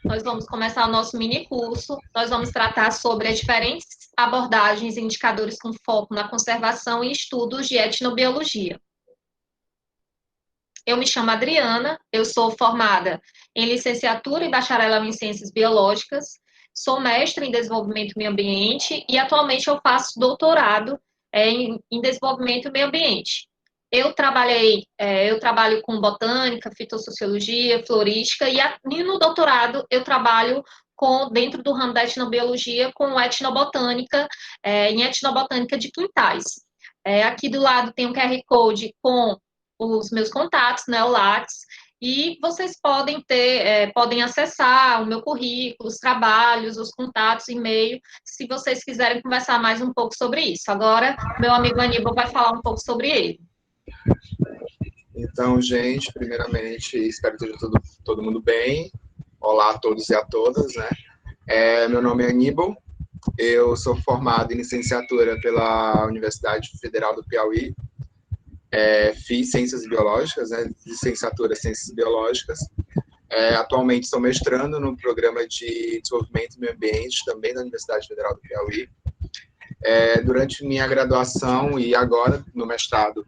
Nós vamos começar o nosso mini curso. Nós vamos tratar sobre as diferentes abordagens e indicadores com foco na conservação e estudos de etnobiologia. Eu me chamo Adriana, eu sou formada em licenciatura e bacharelado em ciências biológicas, sou mestre em desenvolvimento do meio ambiente e atualmente eu faço doutorado em desenvolvimento do meio ambiente. Eu trabalho com botânica, fitossociologia, florística e no doutorado eu trabalho dentro do ramo da etnobiologia com etnobotânica, em etnobotânica de quintais. Aqui do lado tem um QR Code com os meus contatos, né, o Lattes, e vocês podem acessar o meu currículo, os trabalhos, os contatos, e-mail, se vocês quiserem conversar mais um pouco sobre isso. Agora, meu amigo Aníbal vai falar um pouco sobre ele. Então, gente, primeiramente, espero que esteja todo mundo bem. Olá a todos e a todas, né? Meu nome é Aníbal, eu sou formado em licenciatura pela Universidade Federal do Piauí, fiz Ciências Biológicas, né? Licenciatura em Ciências Biológicas. Atualmente estou mestrando no programa de Desenvolvimento do Meio Ambiente, também da Universidade Federal do Piauí. Durante minha graduação e agora no mestrado,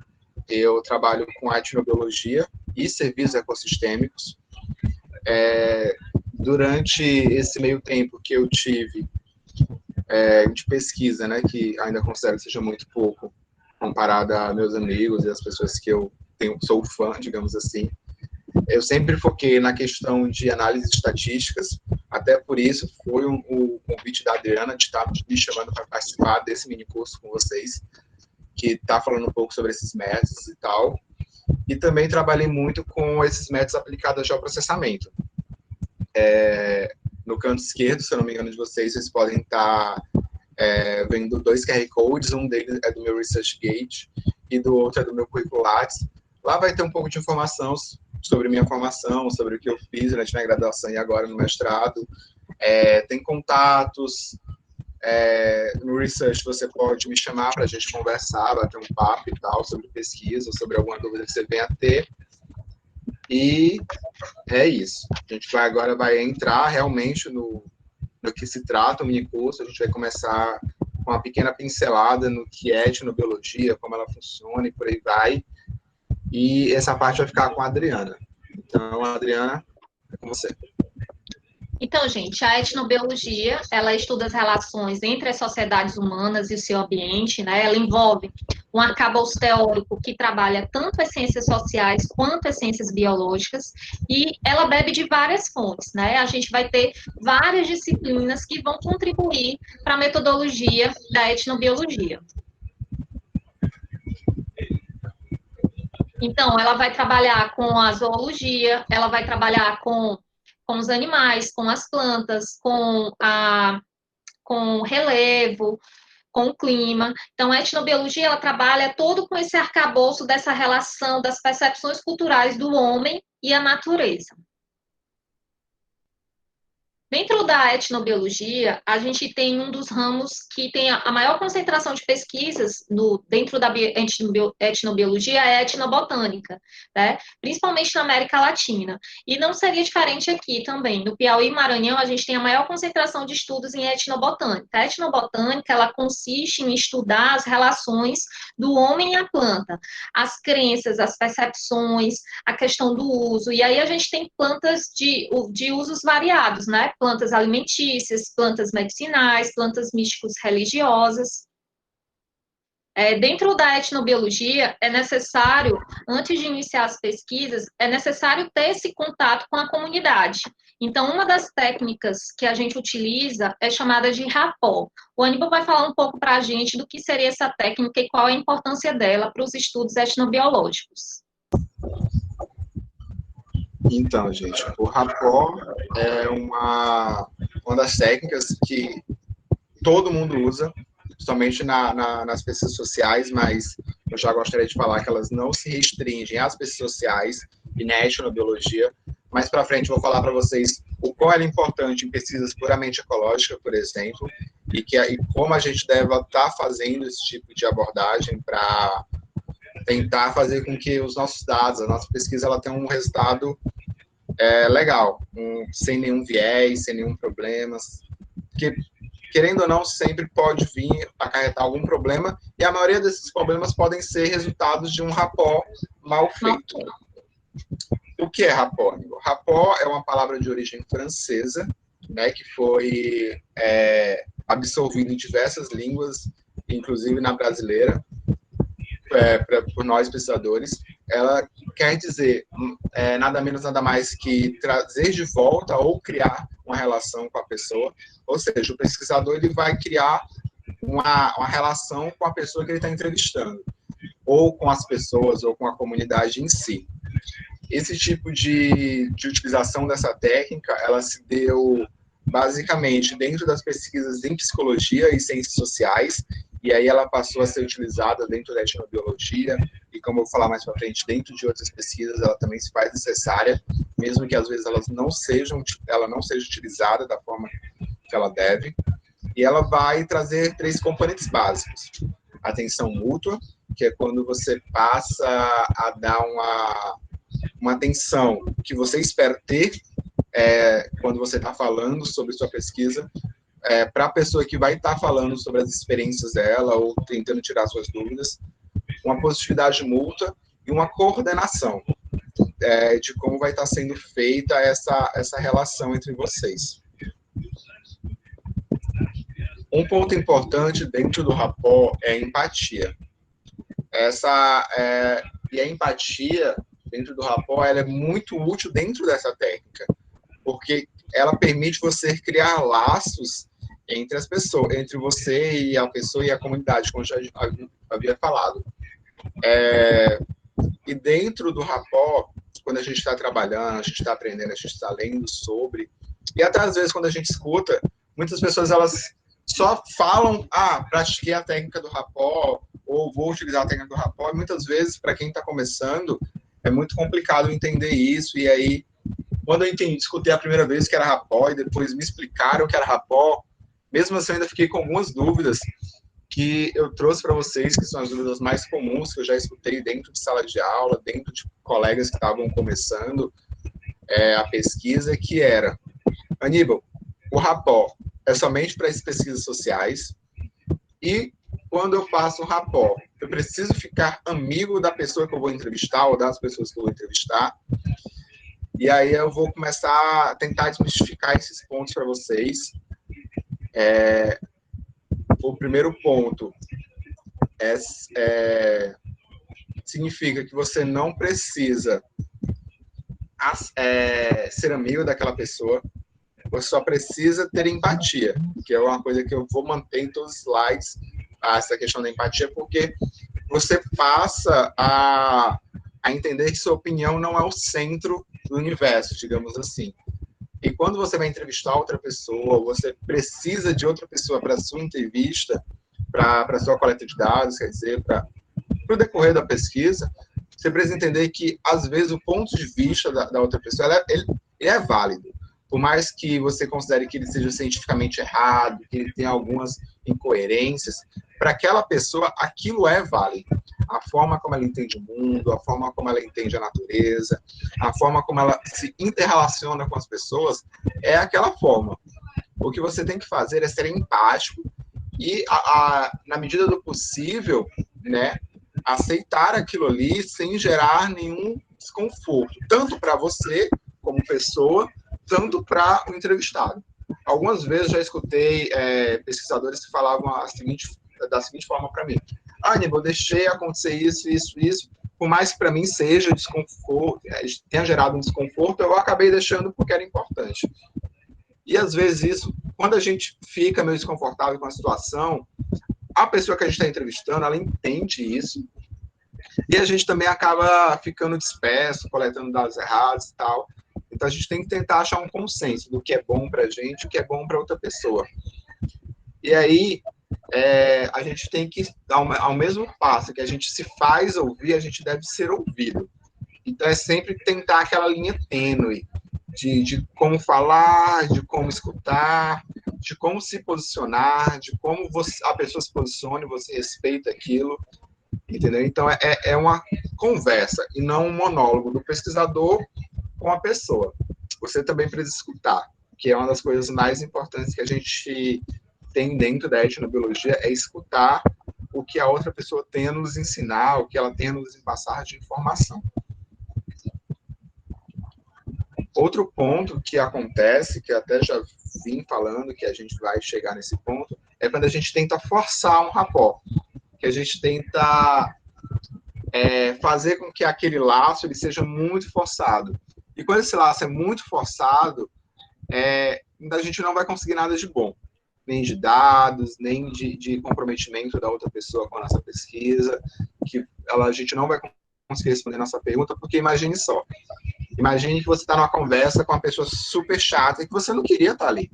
eu trabalho com etnobiologia e serviços ecossistêmicos. Durante esse meio tempo que eu tive de pesquisa, né, que ainda considero que seja muito pouco comparado a meus amigos e as pessoas que eu sou fã, digamos assim, eu sempre foquei na questão de análise de estatísticas, até por isso foi o convite da Adriana de estar me chamando para participar desse mini curso com vocês, que está falando um pouco sobre esses métodos e tal. E também trabalhei muito com esses métodos aplicados ao geoprocessamento. No canto esquerdo, se eu não me engano de vocês, vocês podem estar vendo dois QR Codes, um deles é do meu ResearchGate e do outro é do meu currículo Lattes. Lá vai ter um pouco de informação sobre minha formação, sobre o que eu fiz durante minha graduação e agora no mestrado. Tem contatos. No research você pode me chamar para a gente conversar, bater um papo e tal, sobre pesquisa, sobre alguma dúvida que você venha a ter. E é isso. A gente agora vai entrar realmente no que se trata o mini curso. A gente vai começar com uma pequena pincelada no que é etnobiologia, como ela funciona e por aí vai. E essa parte vai ficar com a Adriana. Então, Adriana, é com você. Então, gente, a etnobiologia, ela estuda as relações entre as sociedades humanas e o seu ambiente, né? Ela envolve um arcabouço teórico que trabalha tanto as ciências sociais quanto as ciências biológicas, e ela bebe de várias fontes, né? A gente vai ter várias disciplinas que vão contribuir para a metodologia da etnobiologia. Então, ela vai trabalhar com a zoologia, ela vai trabalhar com os animais, com as plantas, com o relevo, com o clima. Então, a etnobiologia, ela trabalha todo com esse arcabouço dessa relação das percepções culturais do homem e a natureza. Dentro da etnobiologia, a gente tem um dos ramos que tem a maior concentração de pesquisas dentro da etnobiologia, é a etnobotânica, né? Principalmente na América Latina. E não seria diferente aqui também. No Piauí e Maranhão, a gente tem a maior concentração de estudos em etnobotânica. A etnobotânica, ela consiste em estudar as relações do homem e a planta, as crenças, as percepções, a questão do uso. E aí a gente tem plantas de usos variados, né? Plantas alimentícias, plantas medicinais, plantas místicos religiosas. Dentro da etnobiologia, é necessário, antes de iniciar as pesquisas, é necessário ter esse contato com a comunidade. Então, uma das técnicas que a gente utiliza é chamada de rapó. O Aníbal vai falar um pouco para a gente do que seria essa técnica e qual a importância dela para os estudos etnobiológicos. Então, gente, o rapó é uma das técnicas que todo mundo usa, somente nas pesquisas sociais, mas eu já gostaria de falar que elas não se restringem às pesquisas sociais e na etnobiologia. Mais para frente eu vou falar para vocês o qual é importante em pesquisas puramente ecológicas, por exemplo, e como a gente deve estar fazendo esse tipo de abordagem para tentar fazer com que os nossos dados, a nossa pesquisa, ela tenha um resultado legal, sem nenhum viés, sem nenhum problema, porque, querendo ou não, sempre pode vir acarretar algum problema, e a maioria desses problemas podem ser resultados de um rapport mal feito. O que é rapport? Rapport é uma palavra de origem francesa, né, que foi absorvida em diversas línguas, inclusive na brasileira, por nós pesquisadores. Ela quer dizer nada menos, nada mais que trazer de volta ou criar uma relação com a pessoa. Ou seja, o pesquisador ele vai criar uma relação com a pessoa que ele está entrevistando, ou com as pessoas, ou com a comunidade em si. Esse tipo de utilização dessa técnica, ela se deu basicamente dentro das pesquisas em psicologia e ciências sociais, e aí ela passou a ser utilizada dentro da etnobiologia, e como eu vou falar mais para frente, dentro de outras pesquisas, ela também se faz necessária, mesmo que às vezes ela não seja utilizada da forma que ela deve. E ela vai trazer 3 componentes básicos. Atenção mútua, que é quando você passa a dar uma atenção que você espera ter quando você está falando sobre sua pesquisa, para a pessoa que vai estar falando sobre as experiências dela ou tentando tirar suas dúvidas, uma positividade mútua e uma coordenação de como vai estar sendo feita essa relação entre vocês. Um ponto importante dentro do rapport é a empatia. E a empatia dentro do rapport ela é muito útil dentro dessa técnica, porque ela permite você criar laços entre as pessoas, entre você e a pessoa e a comunidade, como eu já havia falado. E dentro do rapport, quando a gente está trabalhando, a gente está aprendendo, a gente está lendo sobre, e até às vezes quando a gente escuta, muitas pessoas elas só falam, pratiquei a técnica do rapport, ou vou utilizar a técnica do rapport, e muitas vezes, para quem está começando, é muito complicado entender isso, e aí, quando eu escutei a primeira vez que era rapport, e depois me explicaram que era rapport, mesmo assim eu ainda fiquei com algumas dúvidas, que eu trouxe para vocês, que são as dúvidas mais comuns, que eu já escutei dentro de sala de aula, dentro de colegas que estavam começando a pesquisa, que era, Aníbal, o rapport é somente para as pesquisas sociais, e quando eu faço um rapport, eu preciso ficar amigo da pessoa que eu vou entrevistar, ou das pessoas que eu vou entrevistar, e aí eu vou começar a tentar desmistificar esses pontos para vocês. O primeiro ponto significa que você não precisa ser amigo daquela pessoa, você só precisa ter empatia, que é uma coisa que eu vou manter em todos os slides, essa questão da empatia, porque você passa a entender que sua opinião não é o centro do universo, digamos assim. E quando você vai entrevistar outra pessoa, você precisa de outra pessoa para a sua entrevista, para a sua coleta de dados, quer dizer, para o decorrer da pesquisa, você precisa entender que, às vezes, o ponto de vista da outra pessoa ele é válido. Por mais que você considere que ele seja cientificamente errado, que ele tenha algumas incoerências, para aquela pessoa, aquilo é válido. A forma como ela entende o mundo, a forma como ela entende a natureza, a forma como ela se interrelaciona com as pessoas, é aquela forma. O que você tem que fazer é ser empático e, na medida do possível, né, aceitar aquilo ali sem gerar nenhum desconforto, tanto para você, como pessoa, tanto para o entrevistado. Algumas vezes já escutei pesquisadores que falavam da seguinte forma para mim: Aníbal, eu deixei acontecer isso, por mais que para mim seja desconforto, tenha gerado um desconforto, eu acabei deixando porque era importante. E às vezes isso, quando a gente fica meio desconfortável com a situação, a pessoa que a gente está entrevistando, ela entende isso, e a gente também acaba ficando disperso, coletando dados errados e tal. Então a gente tem que tentar achar um consenso do que é bom para a gente e o que é bom para outra pessoa. E aí, a gente tem que, ao mesmo passo que a gente se faz ouvir, a gente deve ser ouvido. Então é sempre tentar aquela linha tênue de como falar, de como escutar, de como se posicionar, de como a pessoa se posiciona e você respeita aquilo, entendeu? Então é uma conversa e não um monólogo do pesquisador com a pessoa. você também precisa escutar, que é uma das coisas mais importantes que a gente tem dentro da etnobiologia, é escutar o que a outra pessoa tem a nos ensinar, o que ela tem a nos passar de informação. Outro ponto que acontece, que até já vim falando, que a gente vai chegar nesse ponto, é quando a gente tenta forçar um rapport, que a gente tenta fazer com que aquele laço ele seja muito forçado. E quando esse laço é muito forçado, a gente não vai conseguir nada de bom, nem de dados, nem de comprometimento da outra pessoa com a nossa pesquisa, que a gente não vai conseguir responder a nossa pergunta, porque imagine só, imagine que você está numa conversa com uma pessoa super chata e que você não queria estar ali.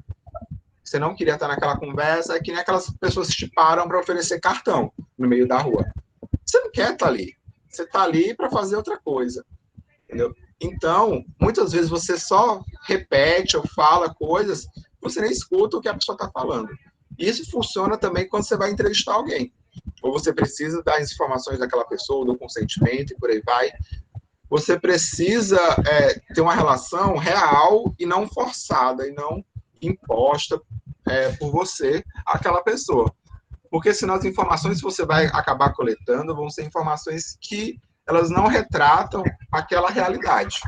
Você não queria estar naquela conversa, é que nem aquelas pessoas que te param para oferecer cartão no meio da rua. Você não quer estar ali. Você está ali para fazer outra coisa. Entendeu? Então, muitas vezes você só repete ou fala coisas, você nem escuta o que a pessoa está falando. Isso funciona também quando você vai entrevistar alguém. Ou você precisa das informações daquela pessoa, do consentimento e por aí vai. Você precisa ter uma relação real e não forçada, e não imposta por você àquela pessoa. Porque senão as informações que você vai acabar coletando vão ser informações que elas não retratam aquela realidade.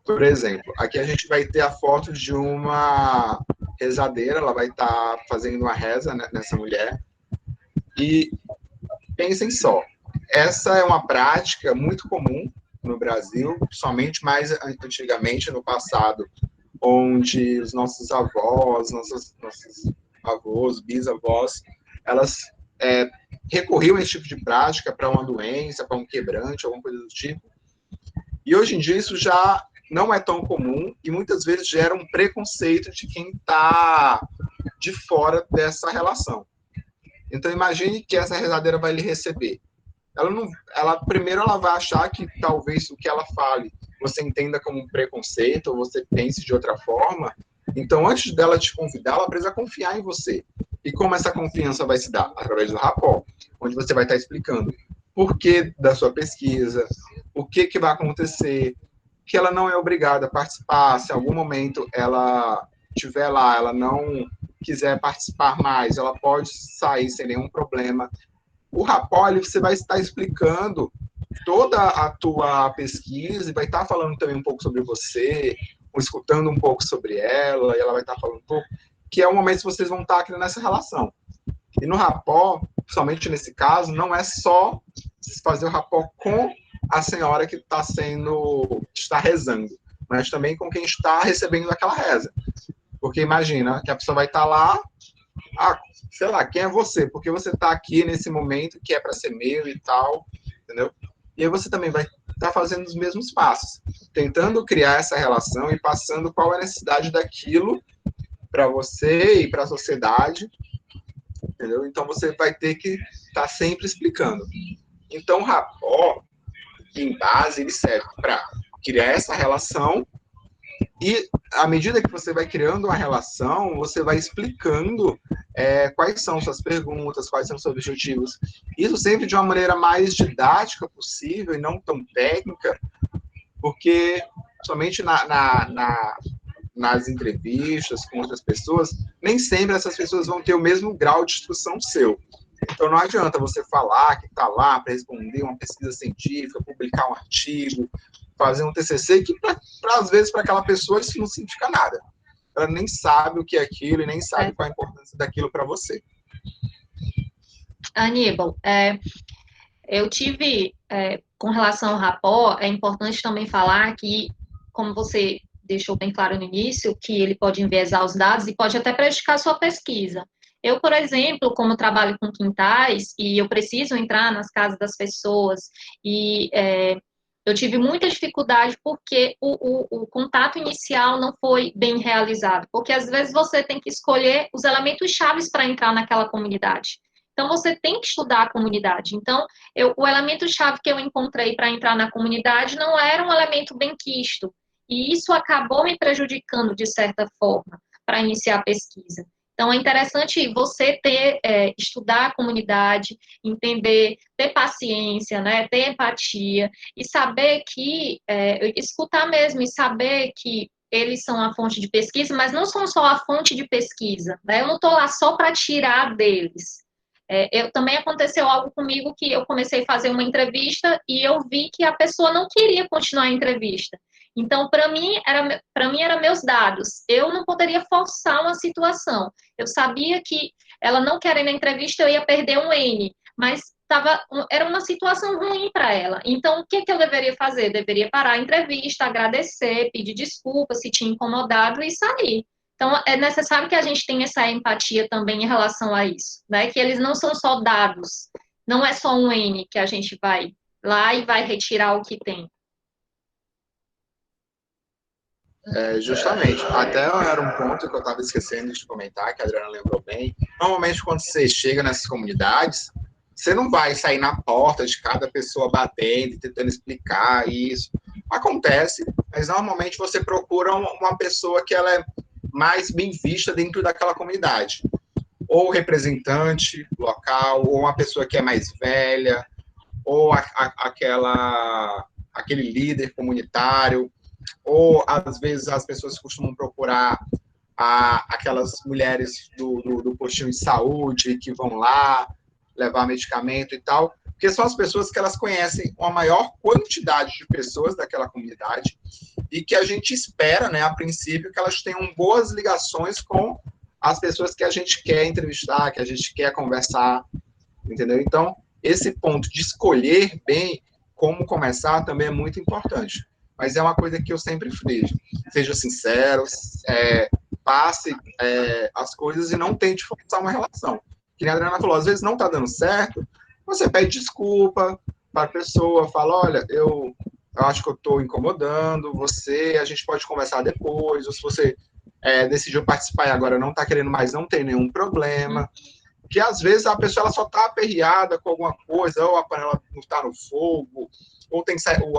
Por exemplo, aqui a gente vai ter a foto de uma rezadeira, ela vai estar fazendo uma reza, né, nessa mulher. E pensem só, essa é uma prática muito comum no Brasil, somente mais antigamente, no passado, onde os nossos avós, nossos avós, bisavós, elas recorriam a esse tipo de prática para uma doença, para um quebrante, alguma coisa do tipo. E hoje em dia isso já não é tão comum e muitas vezes gera um preconceito de quem está de fora dessa relação. Então imagine que essa rezadeira vai lhe receber. Primeiro ela vai achar que talvez o que ela fale você entenda como um preconceito ou você pense de outra forma. Então, antes dela te convidar, ela precisa confiar em você. E como essa confiança vai se dar? Através do rapport, onde você vai estar explicando por que da sua pesquisa, o que vai acontecer, que ela não é obrigada a participar, se em algum momento ela estiver lá, ela não quiser participar mais, ela pode sair sem nenhum problema. O rapport, você vai estar explicando toda a tua pesquisa e vai estar falando também um pouco sobre você, ou escutando um pouco sobre ela, e ela vai estar falando um pouco, que é o momento que vocês vão estar aqui nessa relação. E no rapport, somente nesse caso, não é só fazer o rapport com a senhora que está rezando, mas também com quem está recebendo aquela reza. Porque imagina que a pessoa vai estar lá, sei lá, quem é você? Porque você está aqui nesse momento que é para ser meu e tal, entendeu? E aí você também vai estar fazendo os mesmos passos, tentando criar essa relação e passando qual é a necessidade daquilo para você e para a sociedade, entendeu? Então você vai ter que estar sempre explicando. Então o rapport, em base, ele serve para criar essa relação e à medida que você vai criando uma relação, você vai explicando quais são suas perguntas, quais são seus objetivos. Isso sempre de uma maneira mais didática possível e não tão técnica, porque somente nas entrevistas com outras pessoas, nem sempre essas pessoas vão ter o mesmo grau de instrução seu. Então não adianta você falar que está lá para responder uma pesquisa científica, publicar um artigo, fazer um TCC, que às vezes para aquela pessoa isso não significa nada. Ela nem sabe o que é aquilo e nem sabe qual a importância daquilo para você. Aníbal, eu tive, com relação ao rapport, é importante também falar que, como você deixou bem claro no início, que ele pode enviesar os dados e pode até prejudicar a sua pesquisa. Eu, por exemplo, como trabalho com quintais e eu preciso entrar nas casas das pessoas e eu tive muita dificuldade porque o contato inicial não foi bem realizado, porque às vezes você tem que escolher os elementos chaves para entrar naquela comunidade. Então, você tem que estudar a comunidade. Então, o elemento-chave que eu encontrei para entrar na comunidade não era um elemento bem-quisto. E isso acabou me prejudicando, de certa forma, para iniciar a pesquisa. Então, é interessante você estudar a comunidade, entender, ter paciência, né, ter empatia e saber escutar mesmo e saber que eles são a fonte de pesquisa, mas não são só a fonte de pesquisa, né? Eu não estou lá só para tirar deles. Também aconteceu algo comigo que eu comecei a fazer uma entrevista e eu vi que a pessoa não queria continuar a entrevista. Então, para mim era meus dados. Eu não poderia forçar uma situação. Eu sabia que ela não querendo a entrevista, eu ia perder um N, mas era uma situação ruim para ela. Então, o que eu deveria fazer? Eu deveria parar a entrevista, agradecer, pedir desculpa se tinha incomodado e sair. Então, é necessário que a gente tenha essa empatia também em relação a isso, né? Que eles não são só dados, não é só um N que a gente vai lá e vai retirar o que tem. Justamente. Até era um ponto que eu estava esquecendo de comentar, que a Adriana lembrou bem. Normalmente, quando você chega nessas comunidades, você não vai sair na porta de cada pessoa batendo, tentando explicar isso. Acontece, mas normalmente você procura uma pessoa que ela é mais bem vista dentro daquela comunidade. Ou representante local, ou uma pessoa que é mais velha, ou aquele líder comunitário, ou às vezes as pessoas costumam procurar aquelas mulheres do postinho de saúde que vão lá levar medicamento e tal, porque são as pessoas que elas conhecem uma maior quantidade de pessoas daquela comunidade e que a gente espera, né, a princípio, que elas tenham boas ligações com as pessoas que a gente quer entrevistar, que a gente quer conversar, entendeu? Então, esse ponto de escolher bem como começar também é muito importante. Mas é uma coisa que eu sempre friso. Seja sincero, passe as coisas e não tente forçar uma relação. Que nem a Adriana falou, às vezes não está dando certo, você pede desculpa para a pessoa, fala, olha, eu acho que eu estou incomodando você, a gente pode conversar depois, ou se você decidiu participar e agora não está querendo mais, não tem nenhum problema. Que às vezes a pessoa ela só está aperreada com alguma coisa, ou a panela não está no fogo, ou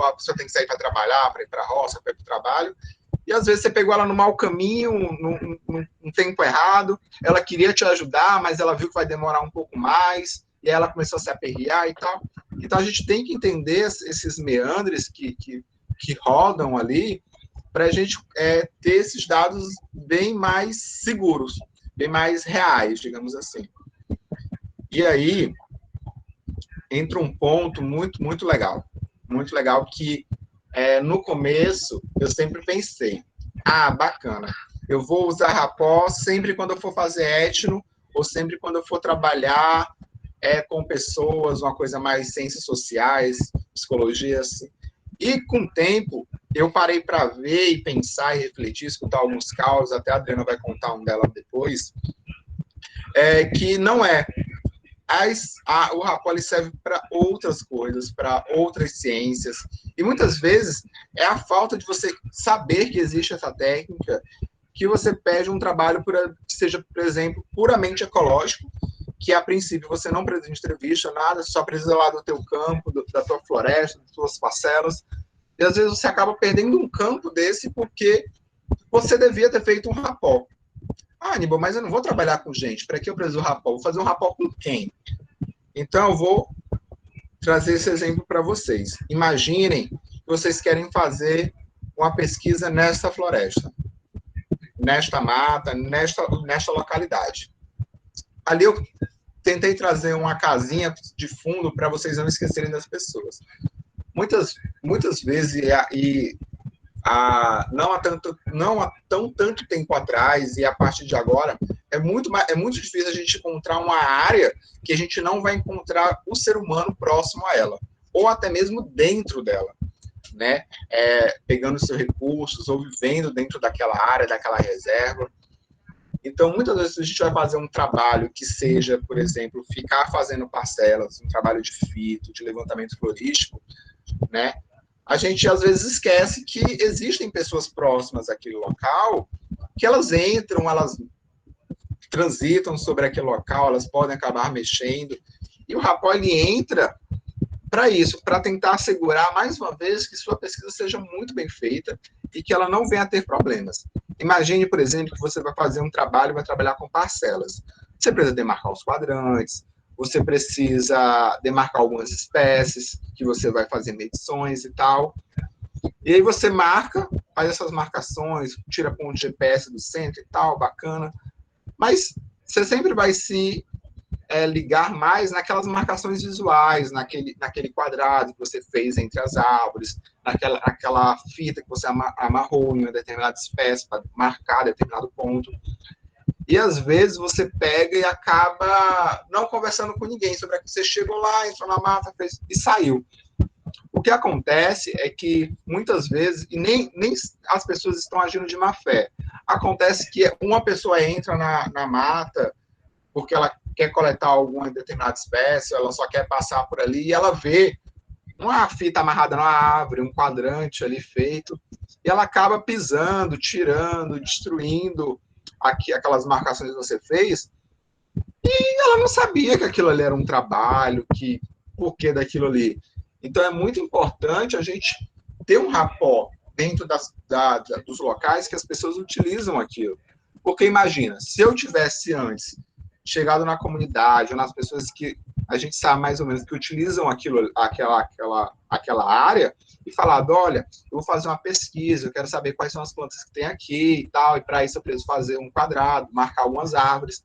a pessoa tem que sair para trabalhar, para ir para a roça, para ir para o trabalho, e às vezes você pegou ela no mau caminho, num tempo errado, ela queria te ajudar, mas ela viu que vai demorar um pouco mais, e aí ela começou a se aperrear e tal. Então a gente tem que entender esses meandres que rodam ali, para a gente ter esses dados bem mais seguros, bem mais reais, digamos assim. E aí entra um ponto muito, muito legal que no começo eu sempre pensei, bacana, eu vou usar rapó sempre quando eu for fazer etno ou sempre quando eu for trabalhar com pessoas, uma coisa mais ciências sociais, psicologia, assim. E com o tempo eu parei para ver e pensar e refletir, escutar alguns causos, até a Adriana vai contar um dela depois, que não é. O rapó serve para outras coisas, para outras ciências. E muitas vezes é a falta de você saber que existe essa técnica que você pede um trabalho que seja, por exemplo, puramente ecológico, que a princípio você não precisa de entrevista, nada, só precisa lá do teu campo, da tua floresta, das tuas parcelas. E às vezes você acaba perdendo um campo desse porque você devia ter feito um rapó. Aníbal, mas eu não vou trabalhar com gente. Para que eu preciso do rapó? Vou fazer um rapó com quem? Então, eu vou trazer esse exemplo para vocês. Imaginem que vocês querem fazer uma pesquisa nesta floresta, nesta mata, nesta localidade. Ali eu tentei trazer uma casinha de fundo para vocês não esquecerem das pessoas. Muitas vezes, não há tanto tempo atrás e a partir de agora, é muito difícil a gente encontrar uma área que a gente não vai encontrar o ser humano próximo a ela, ou até mesmo dentro dela, né? Pegando seus recursos ou vivendo dentro daquela área, daquela reserva. Então, muitas vezes a gente vai fazer um trabalho que seja, por exemplo, ficar fazendo parcelas, um trabalho de fito, de levantamento florístico, né? A gente às vezes esquece que existem pessoas próximas àquele local, que elas entram, elas transitam sobre aquele local, elas podem acabar mexendo, e o rapó ele entra para isso, para tentar assegurar mais uma vez que sua pesquisa seja muito bem feita e que ela não venha a ter problemas. Imagine, por exemplo, que você vai fazer um trabalho, vai trabalhar com parcelas. Você precisa demarcar os quadrantes, você precisa demarcar algumas espécies, que você vai fazer medições e tal. E aí você marca, faz essas marcações, tira ponto de GPS do centro e tal, bacana. Mas você sempre vai se ligar mais naquelas marcações visuais, naquele quadrado que você fez entre as árvores, naquela fita que você amarrou em uma determinada espécie para marcar determinado ponto. E às vezes você pega e acaba não conversando com ninguém sobre aquilo. Você chegou lá, entrou na mata, fez e saiu. O que acontece é que muitas vezes, e nem as pessoas estão agindo de má fé, acontece que uma pessoa entra na mata porque ela quer coletar alguma determinada espécie, ela só quer passar por ali, e ela vê uma fita amarrada na árvore, um quadrante ali feito, e ela acaba pisando, tirando, destruindo aquelas marcações que você fez, e ela não sabia que aquilo ali era um trabalho, que porquê daquilo ali. Então é muito importante a gente ter um rapport dentro dos locais que as pessoas utilizam aquilo. Porque imagina, se eu tivesse antes chegado na comunidade ou nas pessoas que a gente sabe mais ou menos que utilizam aquela área e falado, olha, eu vou fazer uma pesquisa, eu quero saber quais são as plantas que tem aqui e tal, e para isso eu preciso fazer um quadrado, marcar algumas árvores.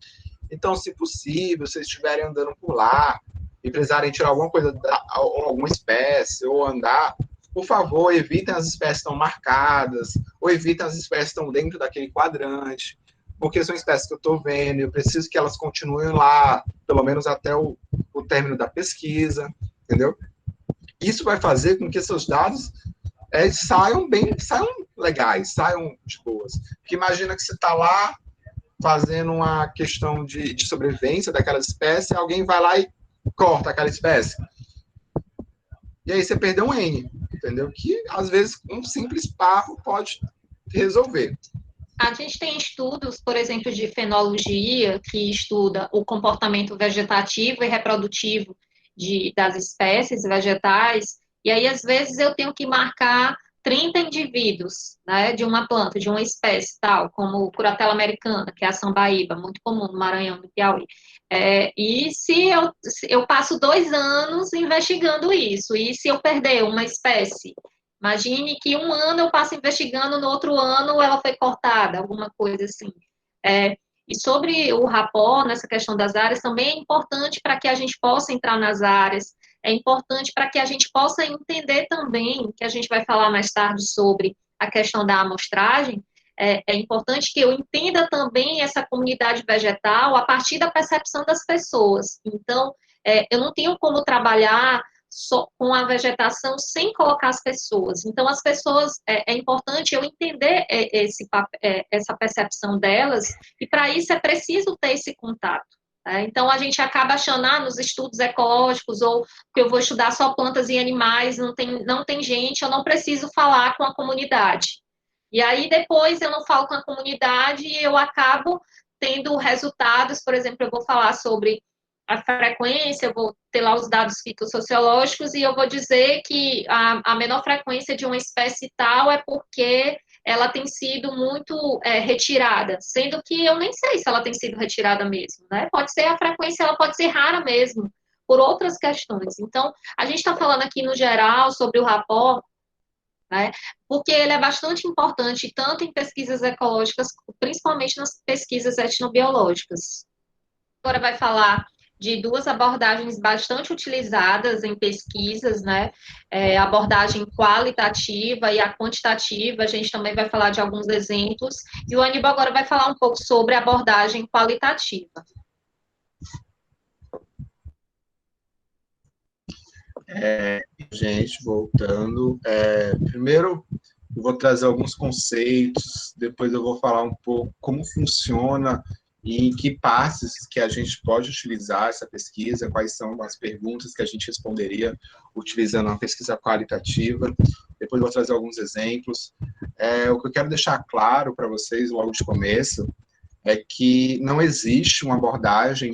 Então, se possível, se vocês estiverem andando por lá e precisarem tirar alguma coisa, alguma espécie, ou andar, por favor, evitem as espécies que estão marcadas, ou evitem as espécies que estão dentro daquele quadrante, porque são espécies que eu estou vendo, eu preciso que elas continuem lá, pelo menos até o término da pesquisa, entendeu? Isso vai fazer com que seus dados saiam legais, saiam de boas. Porque imagina que você está lá fazendo uma questão de sobrevivência daquela espécie, alguém vai lá e corta aquela espécie. E aí você perdeu um N, entendeu? Que, às vezes, um simples papo pode resolver. A gente tem estudos, por exemplo, de fenologia, que estuda o comportamento vegetativo e reprodutivo das espécies vegetais, e aí, às vezes, eu tenho que marcar 30 indivíduos, né, de uma planta, de uma espécie tal, como o curatela americana, que é a sambaíba, muito comum no Maranhão, no Piauí. E se eu passo 2 anos investigando isso, e se eu perder uma espécie, imagine que um ano eu passo investigando, no outro ano ela foi cortada, alguma coisa assim. E sobre o rapó, nessa questão das áreas, também é importante para que a gente possa entrar nas áreas, é importante para que a gente possa entender também, que a gente vai falar mais tarde sobre a questão da amostragem, é importante que eu entenda também essa comunidade vegetal a partir da percepção das pessoas. Então, eu não tenho como trabalhar só com a vegetação sem colocar as pessoas. Então, as pessoas, é importante eu entender essa percepção delas, e para isso é preciso ter esse contato. Então, a gente acaba achando, nos estudos ecológicos, ou que eu vou estudar só plantas e animais, não tem gente, eu não preciso falar com a comunidade. E aí, depois, eu não falo com a comunidade e eu acabo tendo resultados, por exemplo, eu vou falar sobre a frequência, eu vou ter lá os dados fitossociológicos e eu vou dizer que a menor frequência de uma espécie tal é porque ela tem sido muito retirada, sendo que eu nem sei se ela tem sido retirada mesmo, né? Pode ser a frequência, ela pode ser rara mesmo, por outras questões. Então, a gente está falando aqui no geral sobre o rapó, né? Porque ele é bastante importante, tanto em pesquisas ecológicas, principalmente nas pesquisas etnobiológicas. Agora vai falar de 2 abordagens bastante utilizadas em pesquisas, né? A abordagem qualitativa e a quantitativa. A gente também vai falar de alguns exemplos. E o Aníbal agora vai falar um pouco sobre a abordagem qualitativa. Gente, voltando. Primeiro, eu vou trazer alguns conceitos, depois eu vou falar um pouco como funciona e em que passos que a gente pode utilizar essa pesquisa, quais são as perguntas que a gente responderia utilizando uma pesquisa qualitativa. Depois eu vou trazer alguns exemplos. O que eu quero deixar claro para vocês logo de começo é que não existe uma abordagem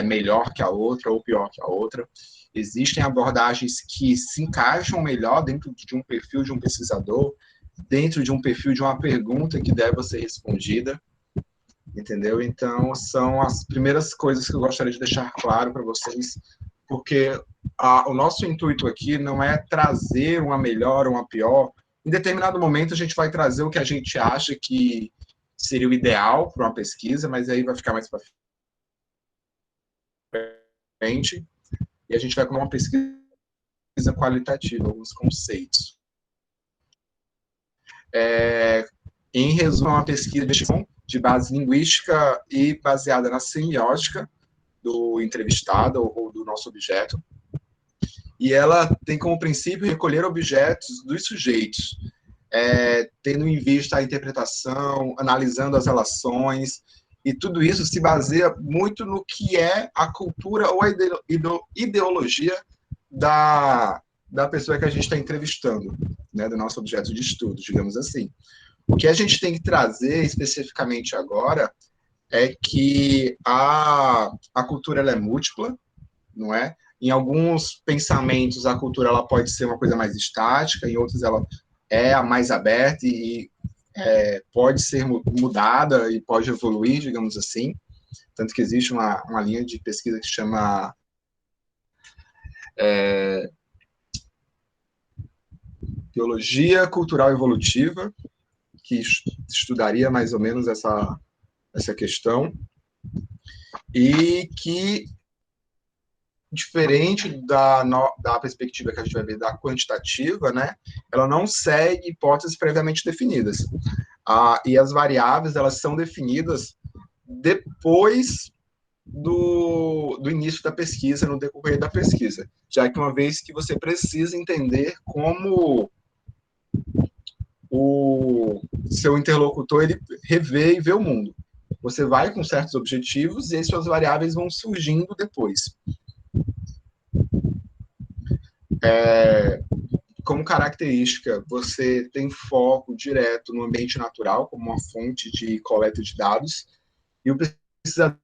melhor que a outra ou pior que a outra. Existem abordagens que se encaixam melhor dentro de um perfil de um pesquisador, dentro de um perfil, de uma pergunta que deve ser respondida, entendeu? Então, são as primeiras coisas que eu gostaria de deixar claro para vocês, porque o nosso intuito aqui não é trazer uma melhor ou uma pior. Em determinado momento, a gente vai trazer o que a gente acha que seria o ideal para uma pesquisa, mas aí vai ficar mais para frente, e a gente vai com uma pesquisa qualitativa, alguns conceitos. Em resumo, é uma pesquisa de base linguística e baseada na semiótica do entrevistado ou do nosso objeto. E ela tem como princípio recolher objetos dos sujeitos, tendo em vista a interpretação, analisando as relações, e tudo isso se baseia muito no que é a cultura ou a ideologia da pessoa que a gente está entrevistando, né, do nosso objeto de estudo, digamos assim. O que a gente tem que trazer especificamente agora é que a cultura ela é múltipla, não é? Em alguns pensamentos, a cultura ela pode ser uma coisa mais estática, em outros ela é a mais aberta e pode ser mudada e pode evoluir, digamos assim. Tanto que existe uma linha de pesquisa que chama Teologia Cultural Evolutiva, que estudaria mais ou menos essa questão, e que, diferente da perspectiva que a gente vai ver da quantitativa, né, ela não segue hipóteses previamente definidas. E as variáveis elas são definidas depois do início da pesquisa, no decorrer da pesquisa, já que uma vez que você precisa entender como o seu interlocutor ele revê e vê o mundo. Você vai com certos objetivos e as suas variáveis vão surgindo depois. Como característica, você tem foco direto no ambiente natural, como uma fonte de coleta de dados, e o pesquisador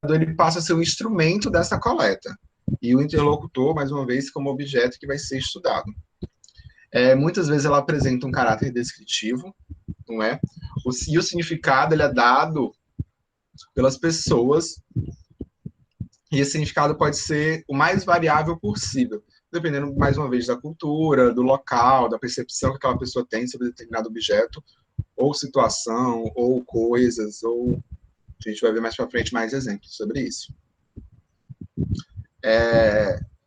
ele passa a ser um instrumento dessa coleta, e o interlocutor, mais uma vez, como objeto que vai ser estudado. Muitas vezes ela apresenta um caráter descritivo, não é? E o significado ele é dado pelas pessoas, e esse significado pode ser o mais variável possível, dependendo, mais uma vez, da cultura, do local, da percepção que aquela pessoa tem sobre determinado objeto, ou situação, ou coisas, ou... A gente vai ver mais para frente mais exemplos sobre isso.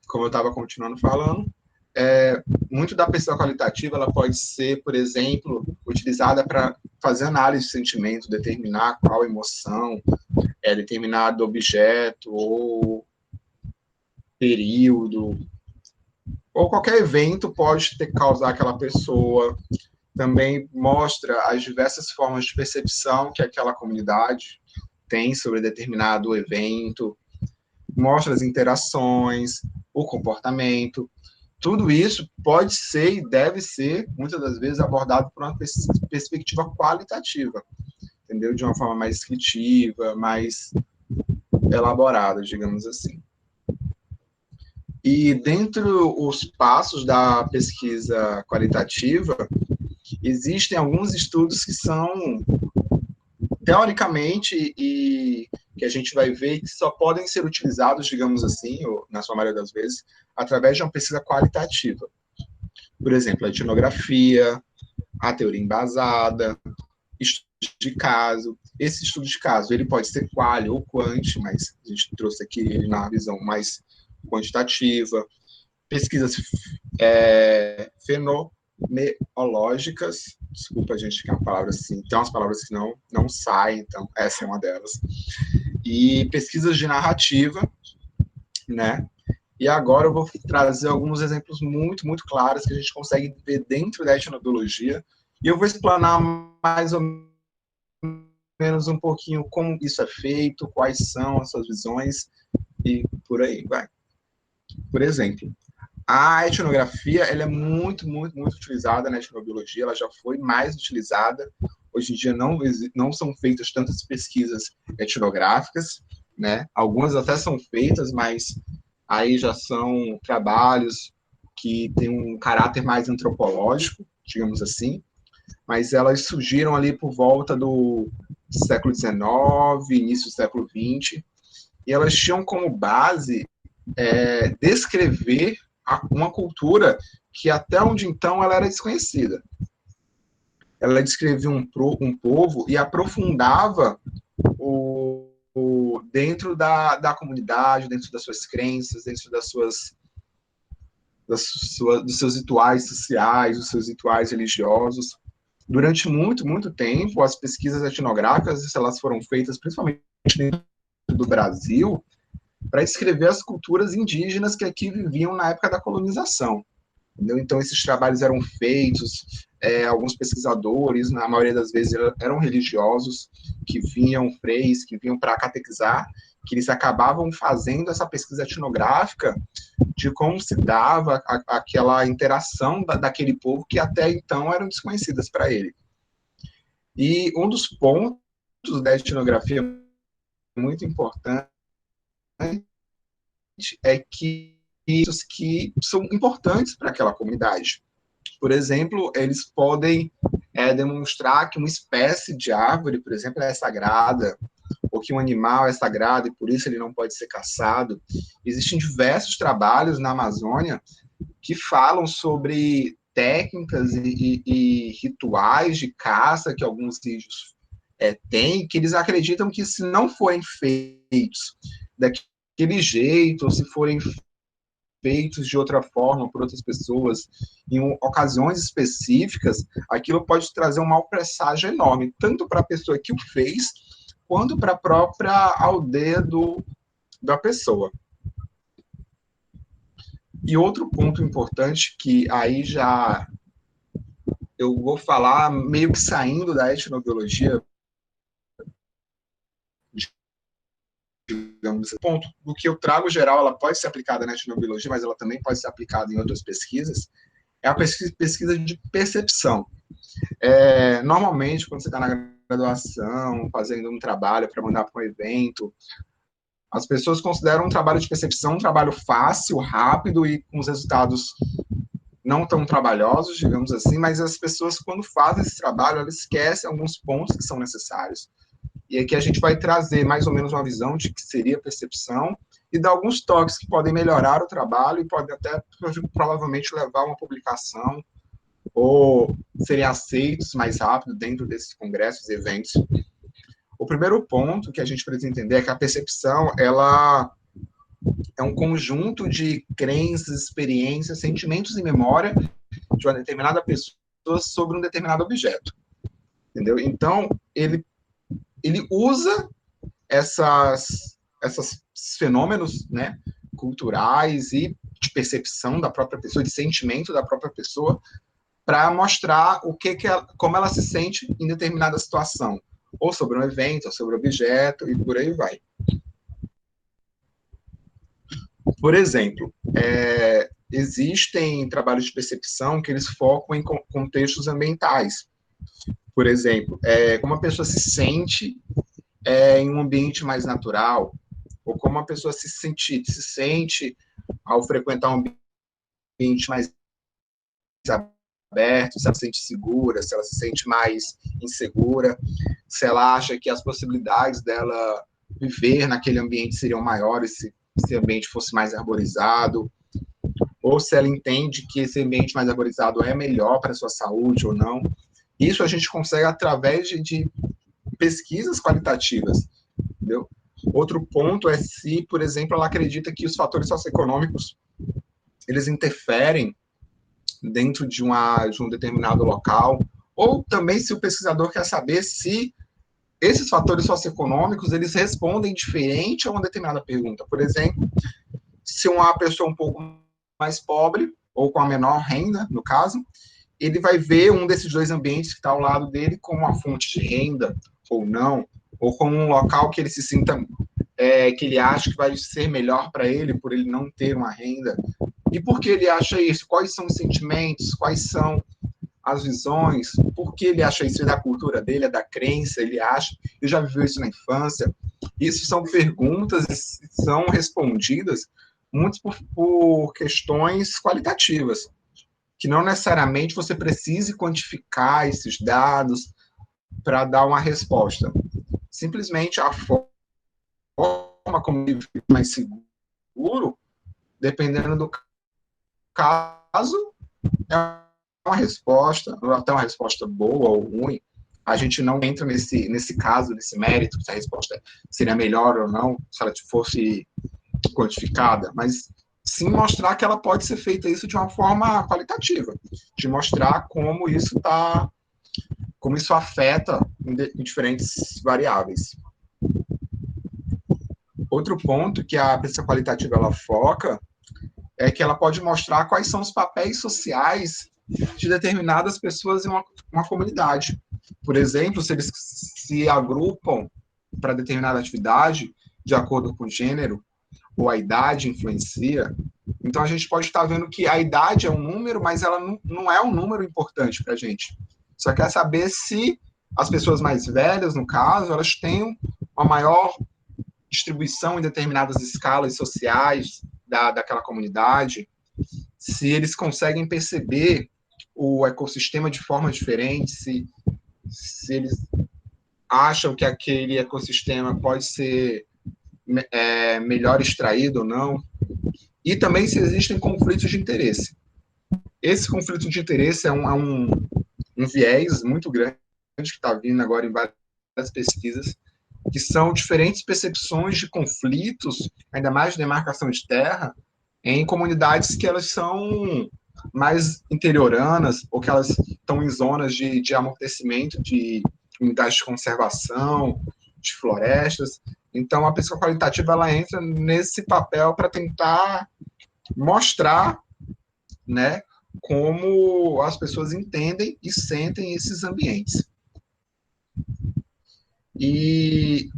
Como eu estava continuando falando, muito da pesquisa qualitativa ela pode ser, por exemplo, utilizada para fazer análise de sentimento, determinar qual emoção determinado objeto ou período ou qualquer evento pode causar aquela pessoa. Também mostra as diversas formas de percepção que aquela comunidade tem sobre determinado evento, mostra as interações, o comportamento. Tudo isso pode ser e deve ser, muitas das vezes, abordado por uma perspectiva qualitativa, entendeu? De uma forma mais descritiva, mais elaborada, digamos assim. E dentro os passos da pesquisa qualitativa, existem alguns estudos que são, teoricamente, e que a gente vai ver que só podem ser utilizados, digamos assim, ou na sua maioria das vezes, através de uma pesquisa qualitativa. Por exemplo, a etnografia, a teoria embasada, estudo de caso. Esse estudo de caso ele pode ser quali ou quant, mas a gente trouxe aqui ele na visão mais quantitativa. Pesquisas fenomenológicas, desculpa, gente, que é uma palavra assim, tem umas palavras que não saem, então essa é uma delas. E pesquisas de narrativa, né? E agora eu vou trazer alguns exemplos muito, muito claros que a gente consegue ver dentro da etnobiologia. E eu vou explanar mais ou menos um pouquinho como isso é feito, quais são as suas visões e por aí, vai. Por exemplo, a etnografia ela é muito, muito, muito utilizada na etnobiologia, ela já foi mais utilizada. Hoje em dia não são feitas tantas pesquisas etnográficas, né? Algumas até são feitas, mas aí já são trabalhos que têm um caráter mais antropológico, digamos assim. mas elas surgiram ali por volta do século XIX, início do século XX, e elas tinham como base descrever uma cultura que até onde então ela era desconhecida. Ela descrevia um povo e aprofundava dentro da comunidade, dentro das suas crenças, dentro dos seus rituais sociais, dos seus rituais religiosos. Durante muito, muito tempo, as pesquisas etnográficas elas foram feitas principalmente dentro do Brasil para descrever as culturas indígenas que aqui viviam na época da colonização. Entendeu? Então, esses trabalhos eram feitos, alguns pesquisadores, na maioria das vezes, eram religiosos, que vinham, freis, que vinham para catequizar, que eles acabavam fazendo essa pesquisa etnográfica de como se dava aquela interação daquele povo que até então eram desconhecidas para ele. E um dos pontos da etnografia muito importante é que são importantes para aquela comunidade. Por exemplo, eles podem demonstrar que uma espécie de árvore, por exemplo, é sagrada, ou que um animal é sagrado e por isso ele não pode ser caçado. Existem diversos trabalhos na Amazônia que falam sobre técnicas e rituais de caça que alguns índios têm, que eles acreditam que se não forem feitos daquele jeito, ou se forem feitos de outra forma por outras pessoas, em ocasiões específicas, aquilo pode trazer um mau presságio enorme, tanto para a pessoa que o fez, quanto para a própria aldeia da pessoa. E outro ponto importante, que aí já eu vou falar meio que saindo da etnobiologia, digamos, ponto do que eu trago geral, ela pode ser aplicada na etnobiologia, mas ela também pode ser aplicada em outras pesquisas, é a pesquisa de percepção. Normalmente, quando você está na graduação, fazendo um trabalho para mandar para um evento, as pessoas consideram um trabalho de percepção um trabalho fácil, rápido e com os resultados não tão trabalhosos, digamos assim, mas as pessoas, quando fazem esse trabalho, elas esquecem alguns pontos que são necessários. E aqui a gente vai trazer mais ou menos uma visão de que seria percepção e dar alguns toques que podem melhorar o trabalho e podem até, provavelmente, levar a uma publicação ou serem aceitos mais rápido dentro desses congressos e eventos. O primeiro ponto que a gente precisa entender é que a percepção, ela é um conjunto de crenças, experiências, sentimentos e memória de uma determinada pessoa sobre um determinado objeto. Entendeu? Então, ele usa esses fenômenos, né, culturais e de percepção da própria pessoa, de sentimento da própria pessoa, para mostrar como ela se sente em determinada situação, ou sobre um evento, ou sobre um objeto, e por aí vai. Por exemplo, existem trabalhos de percepção que eles focam em contextos ambientais. Por exemplo, como a pessoa se sente em um ambiente mais natural, ou como a pessoa se sente ao frequentar um ambiente mais aberto, se ela se sente segura, se ela se sente mais insegura, se ela acha que as possibilidades dela viver naquele ambiente seriam maiores se esse ambiente fosse mais arborizado, ou se ela entende que esse ambiente mais arborizado é melhor para a sua saúde ou não. Isso a gente consegue através de pesquisas qualitativas, entendeu? Outro ponto é se, por exemplo, ela acredita que os fatores socioeconômicos eles interferem dentro de um determinado local, ou também se o pesquisador quer saber se esses fatores socioeconômicos eles respondem diferente a uma determinada pergunta. Por exemplo, se uma pessoa um pouco mais pobre, ou com a menor renda, no caso, ele vai ver um desses dois ambientes que está ao lado dele como uma fonte de renda, ou não, ou como um local que ele se sinta, que ele acha que vai ser melhor para ele, por ele não ter uma renda. E por que ele acha isso? Quais são os sentimentos? Quais são as visões? Por que ele acha isso? É da cultura dele? É da crença? Ele acha? Eu já viveu isso na infância? Isso são perguntas e são respondidas muito por questões qualitativas. que não necessariamente você precise quantificar esses dados para dar uma resposta. Simplesmente a forma como ele fica mais seguro, dependendo do caso, é uma resposta, ou até uma resposta boa ou ruim. A gente não entra nesse caso, nesse mérito, se a resposta seria melhor ou não, se ela fosse quantificada, mas sim mostrar que ela pode ser feita isso de uma forma qualitativa, de mostrar como isso afeta em diferentes variáveis. Outro ponto que a pesquisa qualitativa ela foca é que ela pode mostrar quais são os papéis sociais de determinadas pessoas em uma comunidade. Por exemplo, se eles se agrupam para determinada atividade de acordo com o gênero, ou a idade influencia. Então, a gente pode estar vendo que a idade é um número, mas ela não é um número importante para a gente. Só quer saber se as pessoas mais velhas, no caso, elas têm uma maior distribuição em determinadas escalas sociais daquela comunidade, se eles conseguem perceber o ecossistema de forma diferente, se eles acham que aquele ecossistema pode ser melhor extraído ou não, e também se existem conflitos de interesse. Esse conflito de interesse é um viés muito grande que está vindo agora em várias pesquisas, que são diferentes percepções de conflitos, ainda mais de demarcação de terra, em comunidades que elas são mais interioranas, ou que elas estão em zonas de amortecimento de unidades de conservação, de florestas. Então, a pesquisa qualitativa ela entra nesse papel para tentar mostrar, né, como as pessoas entendem e sentem esses ambientes. E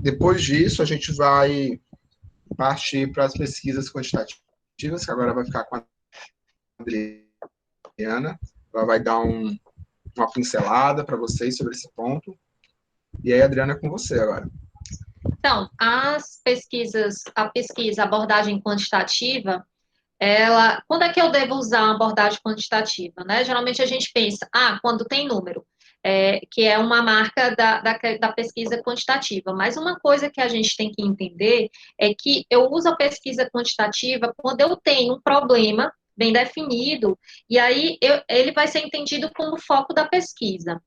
depois disso, a gente vai partir para as pesquisas quantitativas, que agora vai ficar com a Adriana. Ela vai dar uma pincelada para vocês sobre esse ponto. E aí, Adriana, é com você agora. Então, a abordagem quantitativa, quando é que eu devo usar a abordagem quantitativa, né? Geralmente a gente pensa, quando tem número, que é uma marca da pesquisa quantitativa. Mas uma coisa que a gente tem que entender é que eu uso a pesquisa quantitativa quando eu tenho um problema bem definido, e aí ele vai ser entendido como foco da pesquisa.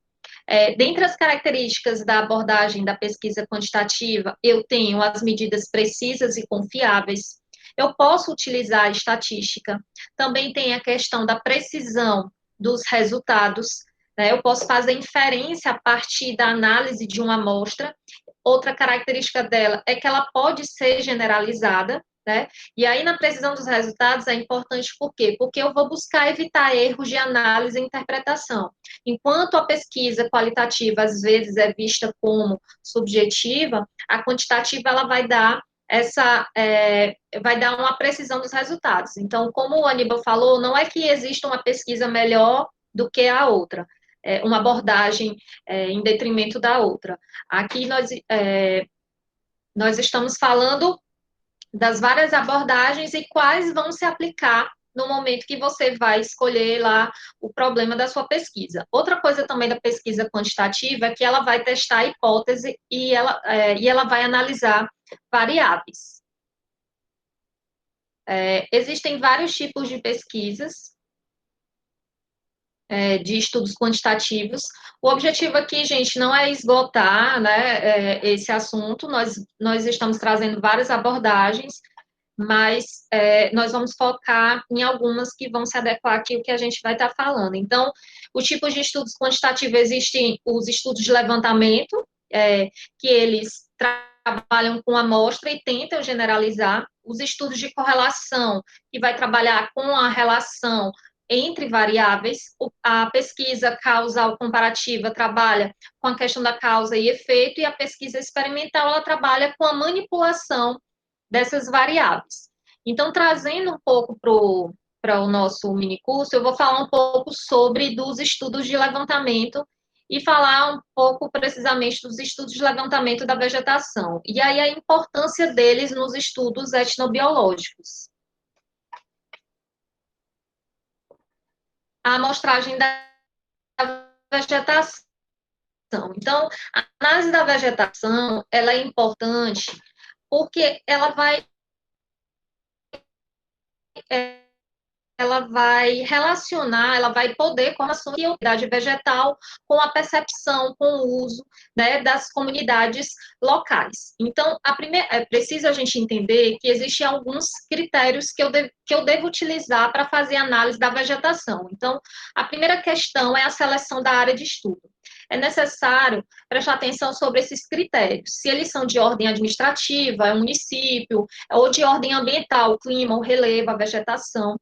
Dentre as características da abordagem da pesquisa quantitativa, eu tenho as medidas precisas e confiáveis. Eu posso utilizar a estatística. Também tem a questão da precisão dos resultados, né? Eu posso fazer inferência a partir da análise de uma amostra. Outra característica dela é que ela pode ser generalizada, né? E aí, na precisão dos resultados, é importante por quê? Porque eu vou buscar evitar erros de análise e interpretação. Enquanto a pesquisa qualitativa, às vezes, é vista como subjetiva, a quantitativa, ela vai dar uma precisão dos resultados. Então, como o Aníbal falou, não é que exista uma pesquisa melhor do que a outra, uma abordagem em detrimento da outra. Aqui nós estamos falando das várias abordagens e quais vão se aplicar no momento que você vai escolher lá o problema da sua pesquisa. Outra coisa também da pesquisa quantitativa é que ela vai testar a hipótese e ela vai analisar variáveis. Existem vários tipos de pesquisas, de estudos quantitativos. O objetivo aqui, gente, não é esgotar, né, esse assunto, nós estamos trazendo várias abordagens, mas nós vamos focar em algumas que vão se adequar aqui ao que a gente vai estar falando. Então, os tipos de estudos quantitativos existem os estudos de levantamento, que eles trabalham com amostra e tentam generalizar, os estudos de correlação, que vai trabalhar com a relação entre variáveis, a pesquisa causal comparativa trabalha com a questão da causa e efeito, e a pesquisa experimental, ela trabalha com a manipulação dessas variáveis. Então, trazendo um pouco para o nosso minicurso, eu vou falar um pouco sobre dos estudos de levantamento e falar um pouco precisamente dos estudos de levantamento da vegetação. E aí a importância deles nos estudos etnobiológicos. a amostragem da vegetação. Então, a análise da vegetação, ela é importante porque ela vai relacionar, ela vai poder com a sua atividade vegetal, com a percepção, com o uso, né, das comunidades locais. Então, é preciso a gente entender que existem alguns critérios que eu devo utilizar para fazer análise da vegetação. Então, a primeira questão é a seleção da área de estudo. É necessário prestar atenção sobre esses critérios, se eles são de ordem administrativa, é um município, ou de ordem ambiental, o clima, o relevo, a vegetação.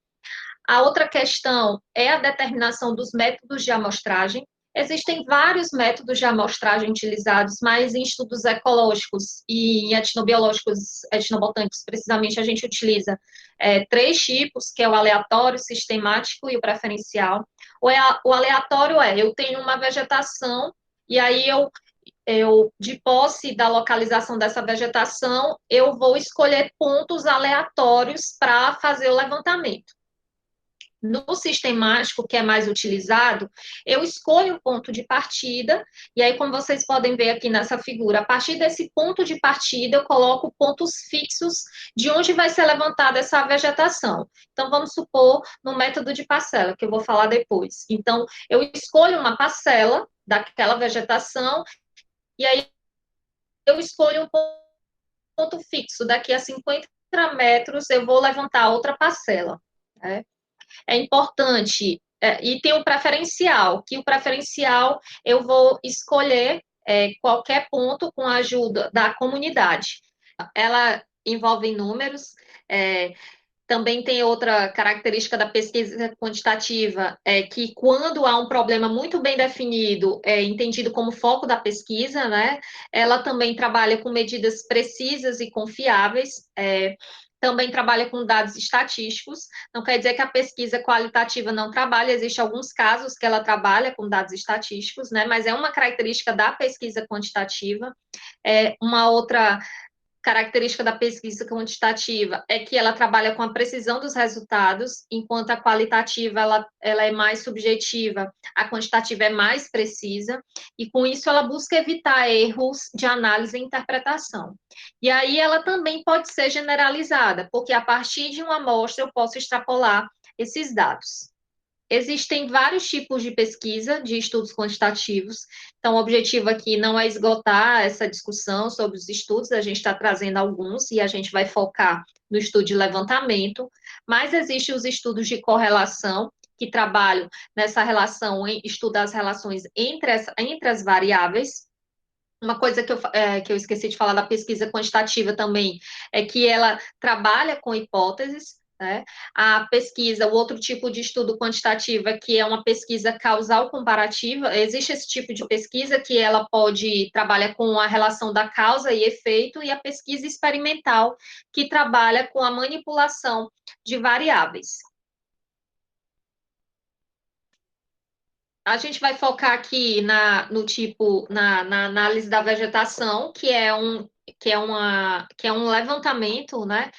A outra questão é a determinação dos métodos de amostragem. Existem vários métodos de amostragem utilizados, mas em estudos ecológicos e em etnobiológicos, etnobotânicos, precisamente, a gente utiliza três tipos, que é o aleatório, sistemático e o preferencial. O aleatório eu tenho uma vegetação, e aí de posse da localização dessa vegetação, eu vou escolher pontos aleatórios para fazer o levantamento. No sistemático, que é mais utilizado, eu escolho um ponto de partida, e aí, como vocês podem ver aqui nessa figura, a partir desse ponto de partida, eu coloco pontos fixos de onde vai ser levantada essa vegetação. Então, vamos supor, no método de parcela, que eu vou falar depois. Então, eu escolho uma parcela daquela vegetação, e aí eu escolho um ponto fixo, daqui a 50 metros eu vou levantar outra parcela, né? É importante, e tem um preferencial, que o preferencial eu vou escolher qualquer ponto com a ajuda da comunidade. Ela envolve números, também tem outra característica da pesquisa quantitativa, que quando há um problema muito bem definido, entendido como foco da pesquisa, né, ela também trabalha com medidas precisas e confiáveis, também trabalha com dados estatísticos, não quer dizer que a pesquisa qualitativa não trabalha, existem alguns casos que ela trabalha com dados estatísticos, né, mas é uma característica da pesquisa quantitativa. Uma outra característica da pesquisa quantitativa é que ela trabalha com a precisão dos resultados, enquanto a qualitativa ela é mais subjetiva, a quantitativa é mais precisa, e com isso ela busca evitar erros de análise e interpretação. E aí ela também pode ser generalizada, porque a partir de uma amostra eu posso extrapolar esses dados. Existem vários tipos de pesquisa, de estudos quantitativos, então o objetivo aqui não é esgotar essa discussão sobre os estudos, a gente está trazendo alguns e a gente vai focar no estudo de levantamento, mas existem os estudos de correlação, que trabalham nessa relação, estudar as relações entre as variáveis. Uma coisa que eu esqueci de falar da pesquisa quantitativa também é que ela trabalha com hipóteses, né? A pesquisa, o outro tipo de estudo quantitativo é que é uma pesquisa causal comparativa. Existe esse tipo de pesquisa que ela pode trabalhar com a relação da causa e efeito, e a pesquisa experimental, que trabalha com a manipulação de variáveis. A gente vai focar aqui na análise da vegetação, que é um levantamento, né?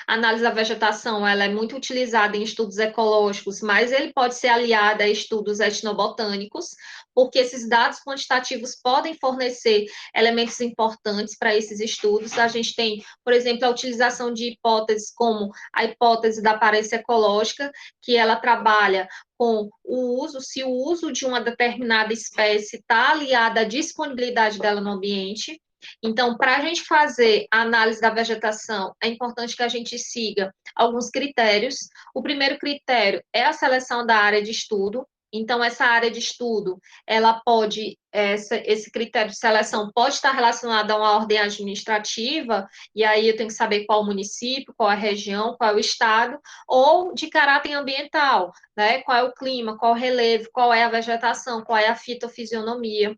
A análise da vegetação, ela é muito utilizada em estudos ecológicos, mas ele pode ser aliado a estudos etnobotânicos, porque esses dados quantitativos podem fornecer elementos importantes para esses estudos. A gente tem, por exemplo, a utilização de hipóteses como a hipótese da aparência ecológica, que ela trabalha com o uso, se o uso de uma determinada espécie está aliado à disponibilidade dela no ambiente. Então, para a gente fazer a análise da vegetação, é importante que a gente siga alguns critérios. O primeiro critério é a seleção da área de estudo. Então, essa área de estudo, esse critério de seleção pode estar relacionado a uma ordem administrativa, e aí eu tenho que saber qual o município, qual a região, qual é o estado, ou de caráter ambiental, né? Qual é o clima, qual o relevo, qual é a vegetação, qual é a fitofisionomia.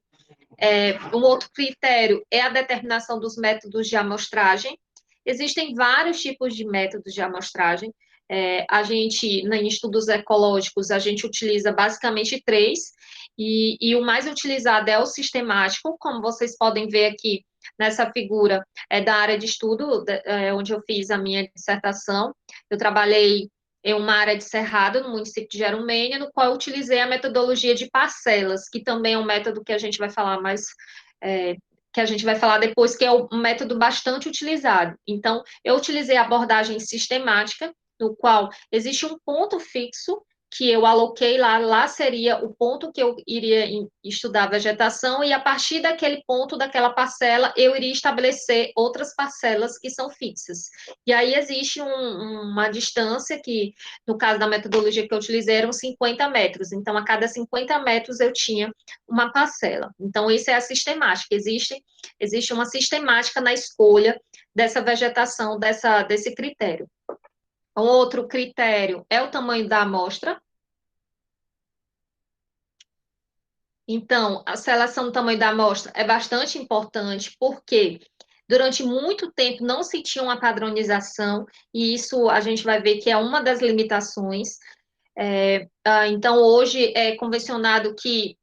Um outro critério é a determinação dos métodos de amostragem. Existem vários tipos de métodos de amostragem. Em estudos ecológicos, a gente utiliza basicamente três, e o mais utilizado é o sistemático, como vocês podem ver aqui nessa figura, da área de estudo, onde eu fiz a minha dissertação. Eu trabalhei em uma área de cerrado, no município de Jerumênia, no qual eu utilizei a metodologia de parcelas, que também é um método que a gente vai falar mais, é, que a gente vai falar depois, que é um método bastante utilizado. Então, eu utilizei a abordagem sistemática, no qual existe um ponto fixo que eu aloquei lá seria o ponto que eu iria estudar a vegetação, e a partir daquele ponto, daquela parcela, eu iria estabelecer outras parcelas que são fixas. E aí existe uma distância que, no caso da metodologia que eu utilizei, eram 50 metros. Então, a cada 50 metros eu tinha uma parcela. Então, isso é a sistemática. Existe uma sistemática na escolha dessa vegetação, desse critério. Um outro critério é o tamanho da amostra. Então, a seleção do tamanho da amostra é bastante importante, porque durante muito tempo não se tinha uma padronização, e isso a gente vai ver que é uma das limitações. Então, hoje é convencionado que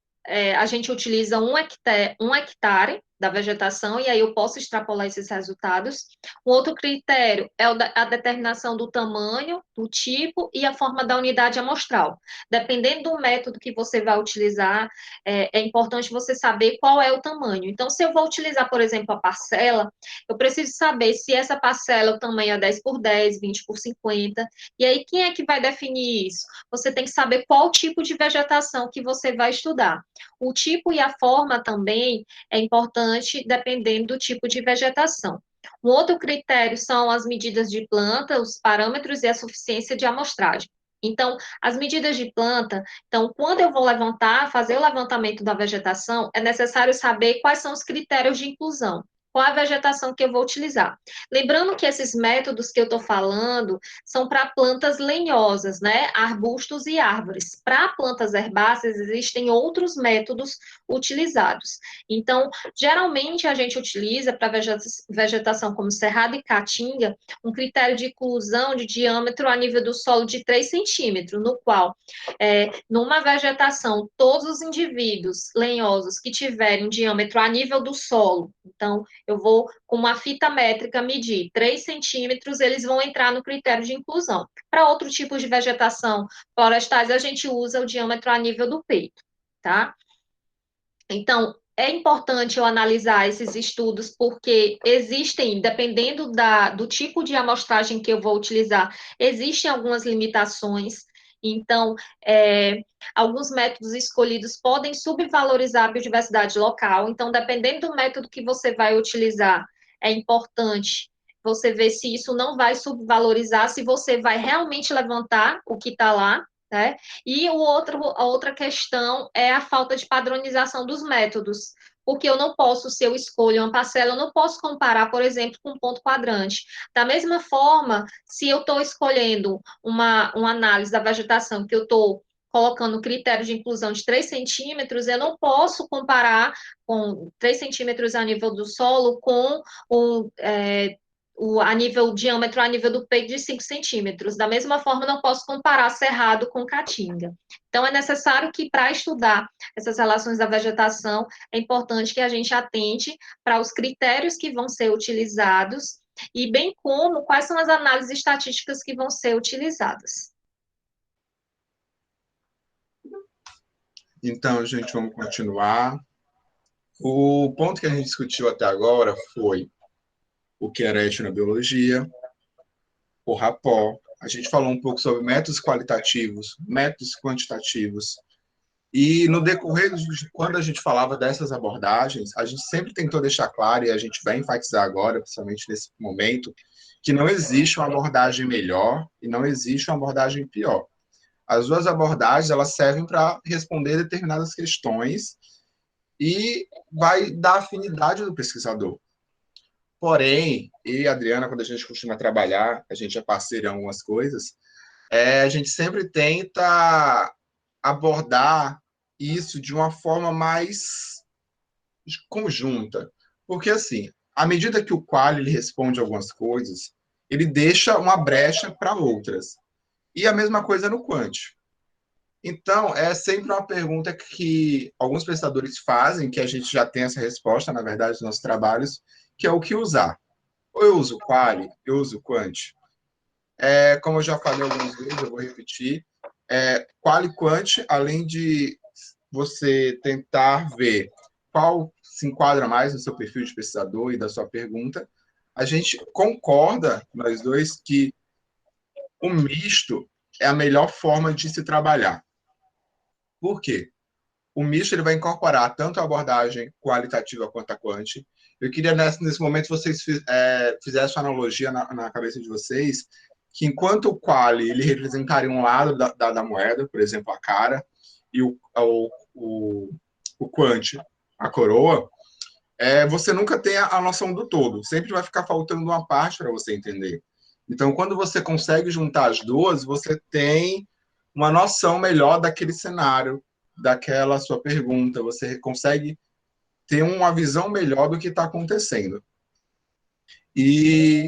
a gente utiliza um hectare da vegetação, e aí eu posso extrapolar esses resultados. Um outro critério é a determinação do tamanho, do tipo e a forma da unidade amostral. Dependendo do método que você vai utilizar, é importante você saber qual é o tamanho. Então, se eu vou utilizar, por exemplo, a parcela, eu preciso saber se essa parcela, o tamanho é 10 por 10, 20 por 50, e aí quem é que vai definir isso? Você tem que saber qual tipo de vegetação que você vai estudar. O tipo e a forma também é importante, dependendo do tipo de vegetação. Um outro critério são as medidas de planta, os parâmetros e a suficiência de amostragem. Então, as medidas de planta, então, quando eu vou fazer o levantamento da vegetação, é necessário saber quais são os critérios de inclusão. Qual a vegetação que eu vou utilizar? Lembrando que esses métodos que eu estou falando são para plantas lenhosas, né? Arbustos e árvores. Para plantas herbáceas, existem outros métodos utilizados. Então, geralmente a gente utiliza para vegetação como cerrado e caatinga um critério de inclusão de diâmetro a nível do solo de 3 centímetros, no qual, numa vegetação, todos os indivíduos lenhosos que tiverem diâmetro a nível do solo, então, eu vou, com uma fita métrica, medir 3 centímetros, eles vão entrar no critério de inclusão. Para outro tipo de vegetação florestais, a gente usa o diâmetro a nível do peito, tá? Então, é importante eu analisar esses estudos, porque existem, dependendo do tipo de amostragem que eu vou utilizar, existem algumas limitações. Então, alguns métodos escolhidos podem subvalorizar a biodiversidade local. Então, dependendo do método que você vai utilizar, é importante você ver se isso não vai subvalorizar, se você vai realmente levantar o que está lá, né? E a outra questão é a falta de padronização dos métodos, porque eu não posso, se eu escolho uma parcela, eu não posso comparar, por exemplo, com um ponto quadrante. Da mesma forma, se eu estou escolhendo uma análise da vegetação, que eu estou colocando critério de inclusão de 3 centímetros, eu não posso comparar com 3 centímetros a nível do solo com o diâmetro a nível do peito de 5 centímetros. Da mesma forma, não posso comparar cerrado com caatinga. Então, é necessário que, para estudar essas relações da vegetação, é importante que a gente atente para os critérios que vão ser utilizados e bem como quais são as análises estatísticas que vão ser utilizadas. Então, gente, vamos continuar. O ponto que a gente discutiu até agora foi o que era etnobiologia, o rapó. A gente falou um pouco sobre métodos qualitativos, métodos quantitativos. E no decorrer, quando a gente falava dessas abordagens, a gente sempre tentou deixar claro, e a gente vai enfatizar agora, principalmente nesse momento, que não existe uma abordagem melhor e não existe uma abordagem pior. As duas abordagens, elas servem para responder determinadas questões e vai dar afinidade do pesquisador. Porém, eu e a Adriana, quando a gente costuma trabalhar, a gente é parceiro em algumas coisas, a gente sempre tenta abordar isso de uma forma mais conjunta. Porque, assim, à medida que o qual ele responde algumas coisas, ele deixa uma brecha para outras. E a mesma coisa no quant. Então, é sempre uma pergunta que alguns pesquisadores fazem, que a gente já tem essa resposta, na verdade, nos nossos trabalhos, que é o que usar. Ou eu uso quali, eu uso quant. Como eu já falei algumas vezes, eu vou repetir, qual e quant, além de você tentar ver qual se enquadra mais no seu perfil de pesquisador e da sua pergunta, a gente concorda, nós dois, que o misto é a melhor forma de se trabalhar. Por quê? O misto ele vai incorporar tanto a abordagem qualitativa quanto a quant. Eu queria, nesse momento, vocês fizessem uma analogia na cabeça de vocês, que enquanto o quali ele representaria um lado da moeda, por exemplo, a cara, e o quant, a coroa, você nunca tem a noção do todo. Sempre vai ficar faltando uma parte para você entender. Então, quando você consegue juntar as duas, você tem uma noção melhor daquele cenário, daquela sua pergunta. Você consegue ter uma visão melhor do que está acontecendo. E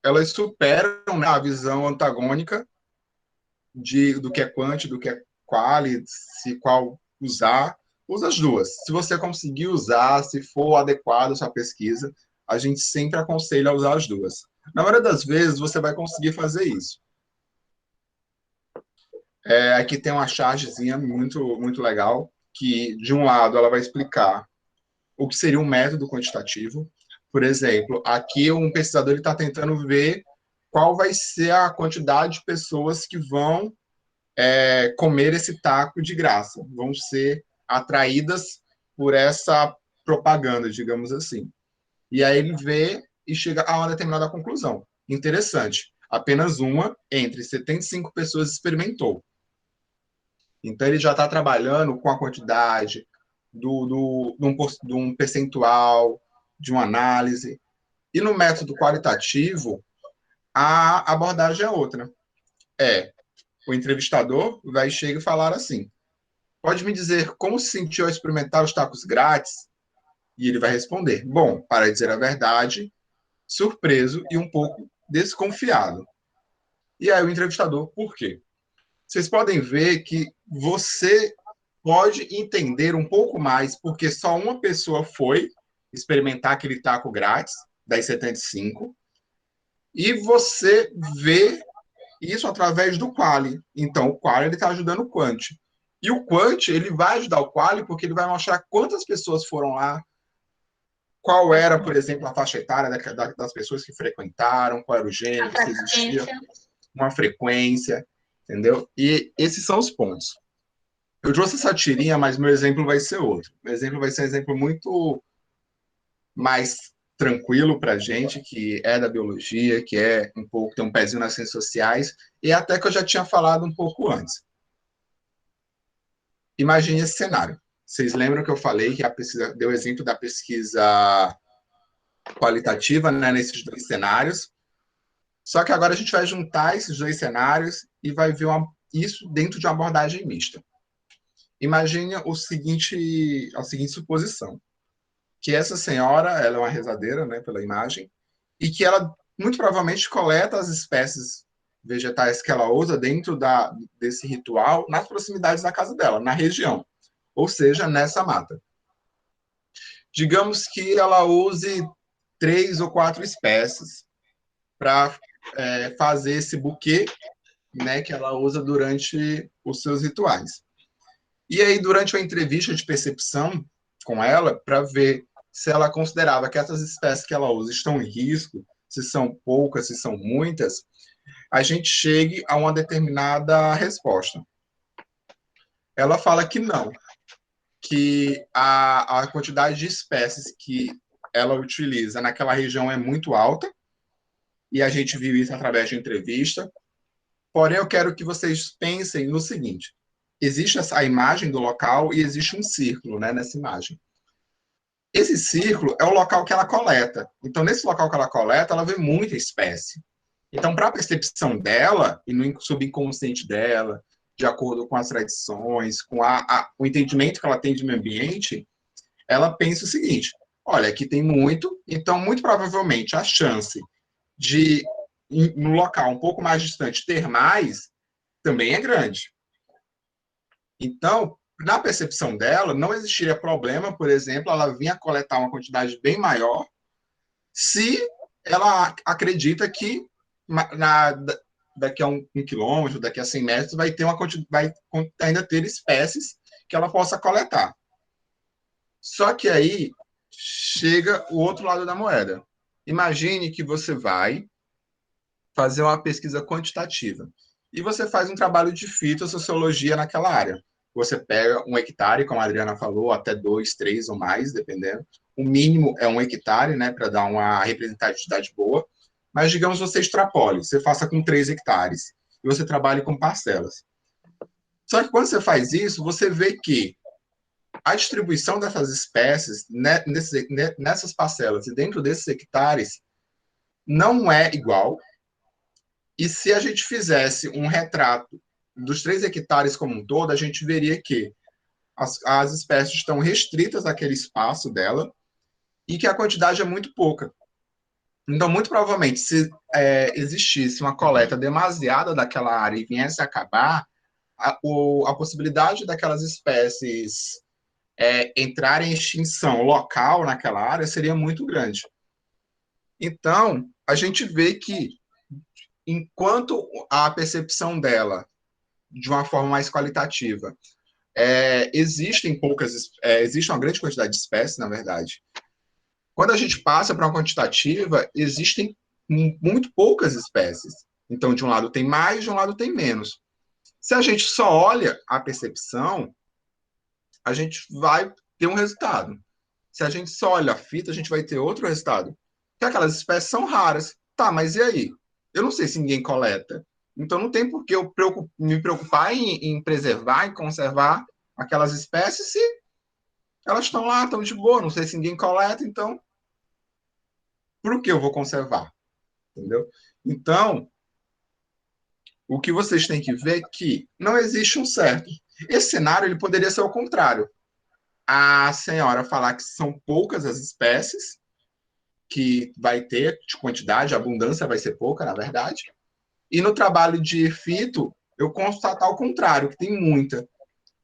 elas superam, né, a visão antagônica do que é quant, do que é quali, se qual usar. Usa as duas. Se você conseguir usar, se for adequado a sua pesquisa, a gente sempre aconselha a usar as duas. Na maioria das vezes, você vai conseguir fazer isso. Aqui tem uma chargezinha muito, muito legal, que, de um lado, ela vai explicar o que seria um método quantitativo. Por exemplo, aqui um pesquisador está tentando ver qual vai ser a quantidade de pessoas que vão comer esse taco de graça, vão ser atraídas por essa propaganda, digamos assim. E aí ele vê e chega a uma determinada conclusão. Interessante, apenas uma entre 75 pessoas experimentou. Então ele já está trabalhando com a quantidade de um percentual, de uma análise. E no método qualitativo, a abordagem é outra. O entrevistador vai chegar e falar assim: pode me dizer como se sentiu ao experimentar os tacos grátis? E ele vai responder: bom, para dizer a verdade, surpreso e um pouco desconfiado. E aí o entrevistador, por quê? Vocês podem ver que você pode entender um pouco mais, porque só uma pessoa foi experimentar aquele taco grátis, das 75, e você vê isso através do quali. Então, o quali está ajudando o quant. E o quant ele vai ajudar o quali porque ele vai mostrar quantas pessoas foram lá, qual era, por exemplo, a faixa etária das pessoas que frequentaram, qual era o A gênero, se existia frequência. uma frequência, entendeu? E esses são os pontos. Eu trouxe essa tirinha, mas meu exemplo vai ser outro. Meu exemplo vai ser um exemplo muito mais tranquilo para a gente, que é da biologia, que é um pouco, tem um pezinho nas ciências sociais, e até que eu já tinha falado um pouco antes. Imagine esse cenário. Vocês lembram que eu falei que a pesquisa deu exemplo da pesquisa qualitativa, né, nesses dois cenários? Só que agora a gente vai juntar esses dois cenários e vai ver isso dentro de uma abordagem mista. Imagine a seguinte suposição, que essa senhora, ela é uma rezadeira, né, pela imagem, e que ela muito provavelmente coleta as espécies vegetais que ela usa dentro desse ritual nas proximidades da casa dela, na região, ou seja, nessa mata. Digamos que ela use 3 ou 4 espécies para fazer esse buquê, né, que ela usa durante os seus rituais. E aí, durante uma entrevista de percepção com ela, para ver se ela considerava que essas espécies que ela usa estão em risco, se são poucas, se são muitas, a gente chegue a uma determinada resposta. Ela fala que não, que a quantidade de espécies que ela utiliza naquela região é muito alta, e a gente viu isso através de entrevista. Porém, eu quero que vocês pensem no seguinte: existe essa imagem do local e existe um círculo, né, nessa imagem. Esse círculo é o local que ela coleta. Então, nesse local que ela coleta, ela vê muita espécie. Então, para a percepção dela e no subconsciente dela, de acordo com as tradições, com o entendimento que ela tem de meio ambiente, ela pensa o seguinte: olha, aqui tem muito, então muito provavelmente a chance de no local um pouco mais distante ter mais também é grande. Então, na percepção dela, não existiria problema, por exemplo, ela vinha coletar uma quantidade bem maior se ela acredita que daqui a um quilômetro, daqui a 100 metros, vai ter vai ainda ter espécies que ela possa coletar. Só que aí chega o outro lado da moeda. Imagine que você vai fazer uma pesquisa quantitativa e você faz um trabalho de fitossociologia naquela área. Você pega 1 hectare, como a Adriana falou, até 2, 3 ou mais, dependendo. O mínimo é 1 hectare, né, para dar uma representatividade boa. Mas, digamos, você extrapole, você faça com 3 hectares e você trabalhe com parcelas. Só que quando você faz isso, você vê que a distribuição dessas espécies nessas parcelas e dentro desses hectares não é igual. E se a gente fizesse um retrato dos 3 hectares como um todo, a gente veria que as espécies estão restritas àquele espaço dela e que a quantidade é muito pouca. Então, muito provavelmente, se existisse uma coleta demasiada daquela área e viesse a acabar, a possibilidade daquelas espécies entrarem em extinção local naquela área seria muito grande. Então, a gente vê que, enquanto a percepção dela, de uma forma mais qualitativa, existe uma grande quantidade de espécies, na verdade. Quando a gente passa para uma quantitativa, existem muito poucas espécies. Então, de um lado tem mais, de um lado tem menos. Se a gente só olha a percepção, a gente vai ter um resultado. Se a gente só olha a fita, a gente vai ter outro resultado. Que aquelas espécies são raras. Tá, mas e aí? Eu não sei se ninguém coleta. Então não tem por que eu me preocupar em preservar, em conservar aquelas espécies se elas estão lá, estão de boa. Não sei se ninguém coleta, então por que eu vou conservar? Entendeu? Então, o que vocês têm que ver é que não existe um certo. Esse cenário ele poderia ser o contrário. A senhora falar que são poucas as espécies que vai ter de quantidade, a abundância vai ser pouca, na verdade. E no trabalho de fito, eu constatar o contrário, que tem muita.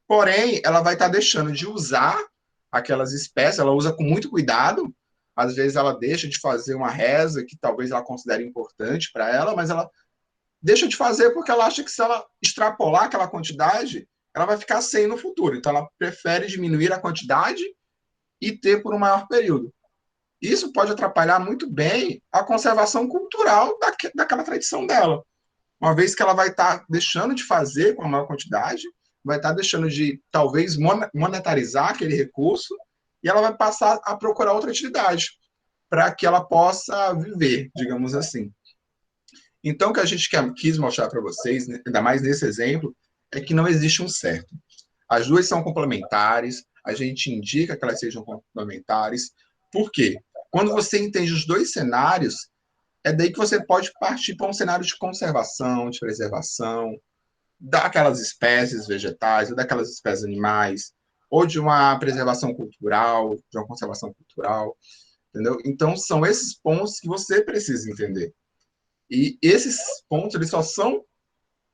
Porém, ela vai estar deixando de usar aquelas espécies, ela usa com muito cuidado. Às vezes ela deixa de fazer uma reza que talvez ela considere importante para ela, mas ela deixa de fazer porque ela acha que se ela extrapolar aquela quantidade, ela vai ficar sem no futuro. Então ela prefere diminuir a quantidade e ter por um maior período. Isso pode atrapalhar muito bem a conservação cultural daquela tradição dela. Uma vez que ela vai estar deixando de fazer com a maior quantidade, vai estar deixando de, talvez, monetarizar aquele recurso, e ela vai passar a procurar outra atividade para que ela possa viver, digamos assim. Então, o que a gente quis mostrar para vocês, ainda mais nesse exemplo, é que não existe um certo. As duas são complementares, a gente indica que elas sejam complementares. Por quê? Quando você entende os dois cenários, é daí que você pode partir para um cenário de conservação, de preservação, daquelas espécies vegetais, ou daquelas espécies animais, ou de uma preservação cultural, de uma conservação cultural, entendeu? Então, são esses pontos que você precisa entender. E esses pontos, eles só são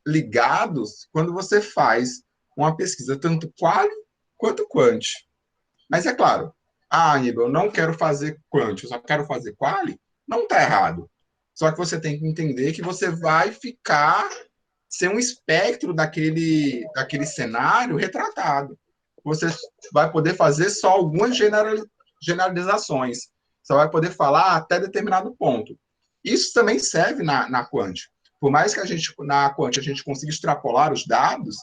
ligados quando você faz uma pesquisa tanto quali quanto quant. Mas é claro, Aníbal, eu não quero fazer quant, eu só quero fazer quali, não está errado. Só que você tem que entender que você vai ficar ser um espectro daquele cenário retratado. Você vai poder fazer só algumas generalizações. Você vai poder falar até determinado ponto. Isso também serve na Quant. Por mais que na Quant a gente consiga extrapolar os dados,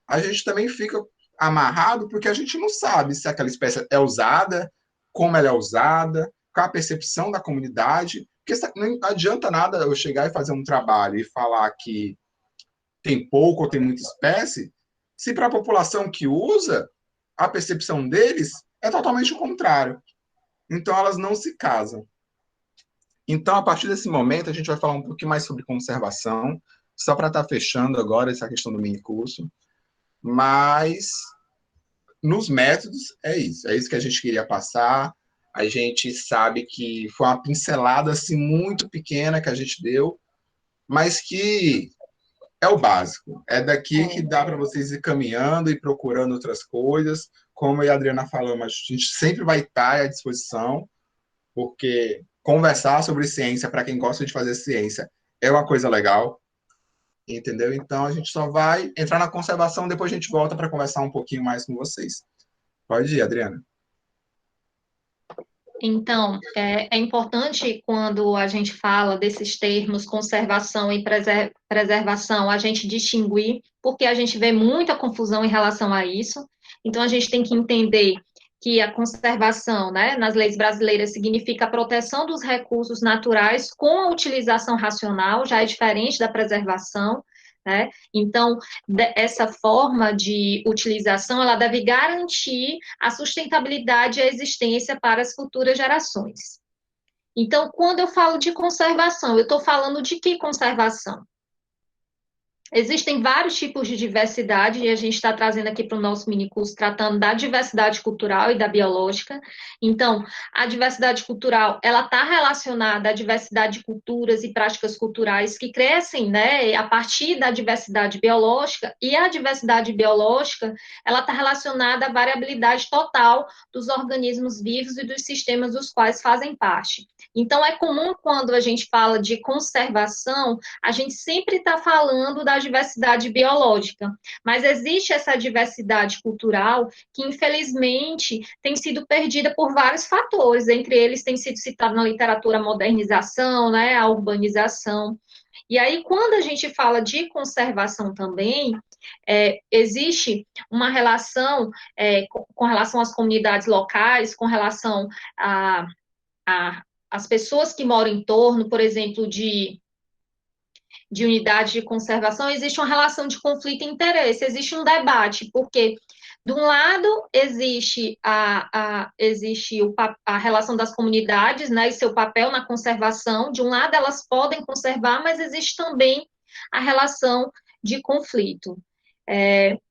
a gente também fica amarrado porque a gente não sabe se aquela espécie é usada, como ela é usada, qual a percepção da comunidade. Porque não adianta nada eu chegar e fazer um trabalho e falar que tem pouco ou tem muita espécie, se para a população que usa, a percepção deles é totalmente o contrário. Então, elas não se casam. Então, a partir desse momento, a gente vai falar um pouquinho mais sobre conservação, só para estar fechando agora essa questão do mini curso. Mas, nos métodos, é isso que a gente queria passar. A gente sabe que foi uma pincelada assim, muito pequena que a gente deu, mas que é o básico. É daqui que dá para vocês ir caminhando e procurando outras coisas. Como eu e a Adriana falamos, a gente sempre vai estar à disposição, porque conversar sobre ciência, para quem gosta de fazer ciência, é uma coisa legal, entendeu? Então a gente só vai entrar na conservação, depois a gente volta para conversar um pouquinho mais com vocês. Pode ir, Adriana. Então, é importante quando a gente fala desses termos conservação e preservação, a gente distinguir, porque a gente vê muita confusão em relação a isso. Então, a gente tem que entender que a conservação, né, nas leis brasileiras significa a proteção dos recursos naturais com a utilização racional, já é diferente da preservação, né? Então, essa forma de utilização, ela deve garantir a sustentabilidade e a existência para as futuras gerações. Então, quando eu falo de conservação, eu estou falando de que conservação? Existem vários tipos de diversidade e a gente está trazendo aqui para o nosso minicurso tratando da diversidade cultural e da biológica. Então, a diversidade cultural, ela está relacionada à diversidade de culturas e práticas culturais que crescem, né, a partir da diversidade biológica, e a diversidade biológica, ela está relacionada à variabilidade total dos organismos vivos e dos sistemas dos quais fazem parte. Então, é comum quando a gente fala de conservação, a gente sempre está falando da diversidade biológica, mas existe essa diversidade cultural que, infelizmente, tem sido perdida por vários fatores, entre eles tem sido citado na literatura a modernização, né, a urbanização. E aí, quando a gente fala de conservação também, existe uma relação com relação às comunidades locais, com relação a as pessoas que moram em torno, por exemplo, de unidade de conservação, existe uma relação de conflito e interesse, existe um debate, porque, de um lado, existe a relação das comunidades, né, e seu papel na conservação, de um lado elas podem conservar, mas existe também a relação de conflito.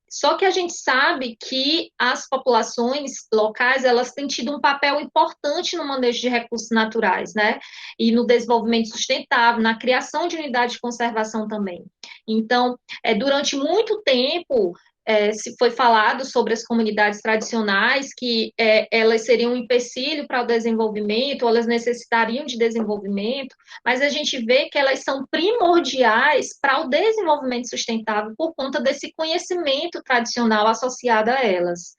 Só que a gente sabe que as populações locais, elas têm tido um papel importante no manejo de recursos naturais, né? E no desenvolvimento sustentável, na criação de unidades de conservação também. Então, durante muito tempo, se foi falado sobre as comunidades tradicionais, que elas seriam um empecilho para o desenvolvimento, elas necessitariam de desenvolvimento, mas a gente vê que elas são primordiais para o desenvolvimento sustentável por conta desse conhecimento tradicional associado a elas.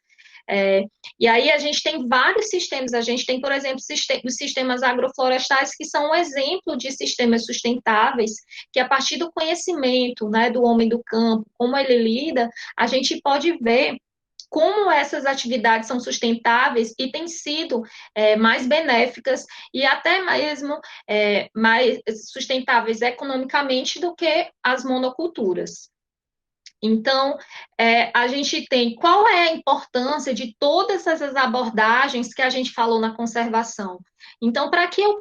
E aí a gente tem vários sistemas, a gente tem, por exemplo, os sistemas agroflorestais, que são um exemplo de sistemas sustentáveis, que a partir do conhecimento, né, do homem do campo, como ele lida, a gente pode ver como essas atividades são sustentáveis e têm sido mais benéficas e até mesmo mais sustentáveis economicamente do que as monoculturas. Então, a gente tem qual é a importância de todas essas abordagens que a gente falou na conservação. Então, para que eu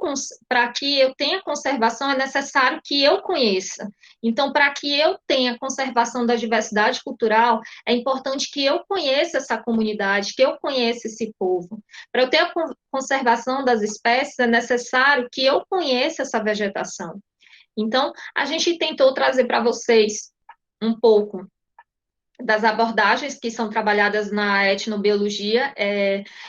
tenha conservação, é necessário que eu conheça. Então, para que eu tenha conservação da diversidade cultural, é importante que eu conheça essa comunidade, que eu conheça esse povo. Para eu ter a conservação das espécies, é necessário que eu conheça essa vegetação. Então, a gente tentou trazer para vocês um pouco das abordagens que são trabalhadas na etnobiologia.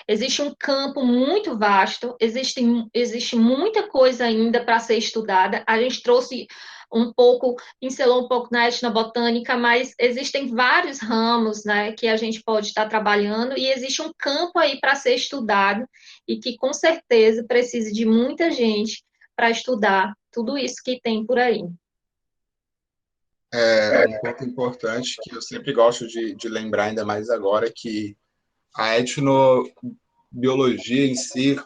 Existe um campo muito vasto, existe muita coisa ainda para ser estudada. A gente trouxe um pouco, pincelou um pouco na etnobotânica, mas existem vários ramos, né, que a gente pode estar trabalhando, e existe um campo aí para ser estudado, e que com certeza precisa de muita gente para estudar tudo isso que tem por aí. Um ponto importante que eu sempre gosto de lembrar, ainda mais agora, que a etnobiologia em si,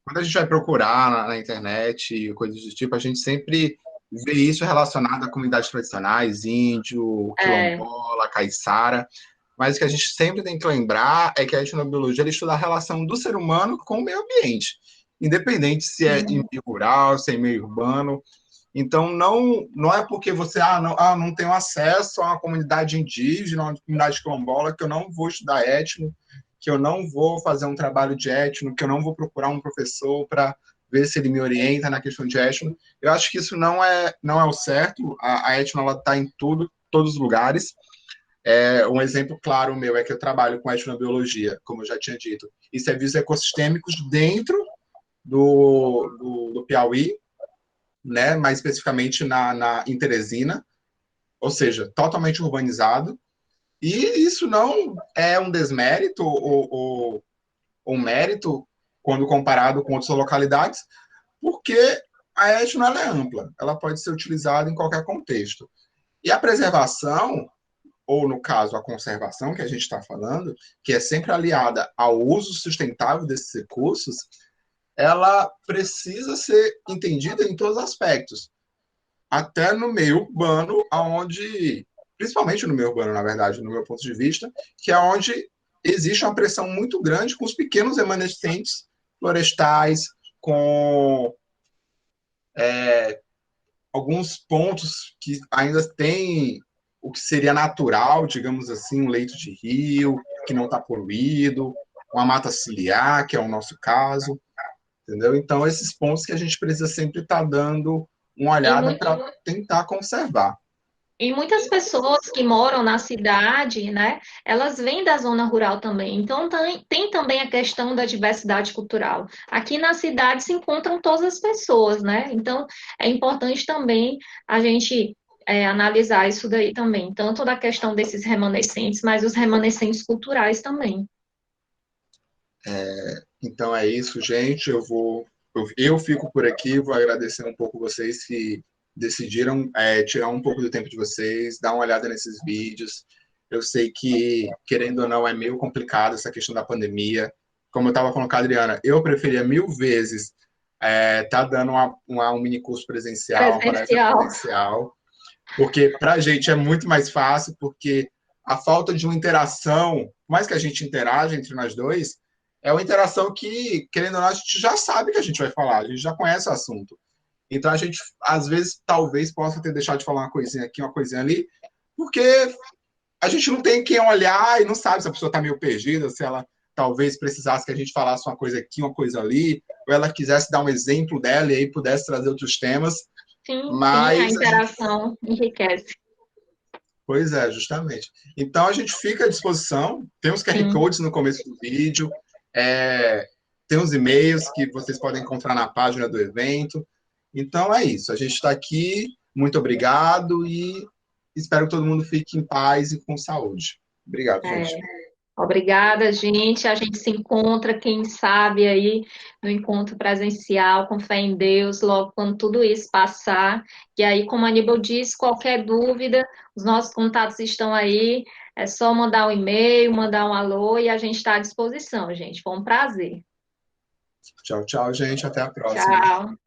quando a gente vai procurar na internet e coisas do tipo, a gente sempre vê isso relacionado a comunidades tradicionais, índio, quilombola, caiçara, mas o que a gente sempre tem que lembrar é que a etnobiologia ela estuda a relação do ser humano com o meio ambiente, independente se é em meio rural, se é em meio urbano. Então, não é porque você não tenho acesso a uma comunidade indígena, uma comunidade quilombola, que eu não vou estudar etno, que eu não vou fazer um trabalho de etno, que eu não vou procurar um professor para ver se ele me orienta na questão de etno. Eu acho que isso não é o certo. A etno está em todos os lugares. Um exemplo claro meu é que eu trabalho com etnobiologia, como eu já tinha dito, e serviços ecossistêmicos dentro do Piauí, né, mais especificamente em Teresina, ou seja, totalmente urbanizado. E isso não é um desmérito ou um mérito quando comparado com outras localidades, porque a etno ela é ampla, ela pode ser utilizada em qualquer contexto. E a preservação, ou no caso a conservação que a gente está falando, que é sempre aliada ao uso sustentável desses recursos, ela precisa ser entendida em todos os aspectos, até no meio urbano, onde, principalmente no meio urbano, na verdade, no meu ponto de vista, que é onde existe uma pressão muito grande com os pequenos remanescentes florestais, com alguns pontos que ainda tem o que seria natural, digamos assim, um leito de rio que não está poluído, uma mata ciliar, que é o nosso caso, entendeu? Então, esses pontos que a gente precisa sempre estar dando uma E, olhada muito, para tentar conservar. e muitas pessoas que moram na cidade, né, elas vêm da zona rural também. Então, tem também a questão da diversidade cultural. Aqui na cidade se encontram todas as pessoas, né? Então, é importante também a gente analisar isso daí também, tanto da questão desses remanescentes, mas os remanescentes culturais também. Então é isso, gente. Eu fico por aqui, vou agradecer um pouco vocês que decidiram tirar um pouco do tempo de vocês, dar uma olhada nesses vídeos. Eu sei que, querendo ou não, é meio complicado essa questão da pandemia. Como eu estava falando com a Adriana, eu preferia mil vezes tá dando um mini curso presencial, uma palestra Presencial. presencial, porque para a gente é muito mais fácil, porque a falta de uma interação, por mais que a gente interaja entre nós dois, é uma interação que, querendo ou não, a gente já sabe que a gente vai falar, a gente já conhece o assunto. Então a gente, às vezes, talvez possa ter deixado de falar uma coisinha aqui, uma coisinha ali, porque a gente não tem quem olhar e não sabe se a pessoa está meio perdida, se ela talvez precisasse que a gente falasse uma coisa aqui, uma coisa ali, ou ela quisesse dar um exemplo dela e aí pudesse trazer outros temas, Sim, sim, a mas a gente interação enriquece. pois é, justamente. Então a gente fica à disposição, tem os QR Sim, Codes no começo do vídeo, tem os e-mails que vocês podem encontrar na página do evento. Então é isso, a gente está aqui, muito obrigado e espero que todo mundo fique em paz e com saúde. Obrigado, gente. é. Obrigada, gente. A gente se encontra, quem sabe, aí no encontro presencial, com fé em Deus, logo quando tudo isso passar. E aí, como a Aníbal disse, qualquer dúvida, os nossos contatos estão aí. É só mandar um e-mail, mandar um alô e a gente está à disposição, gente. Foi um prazer. Tchau, tchau, gente. Até a próxima. Tchau.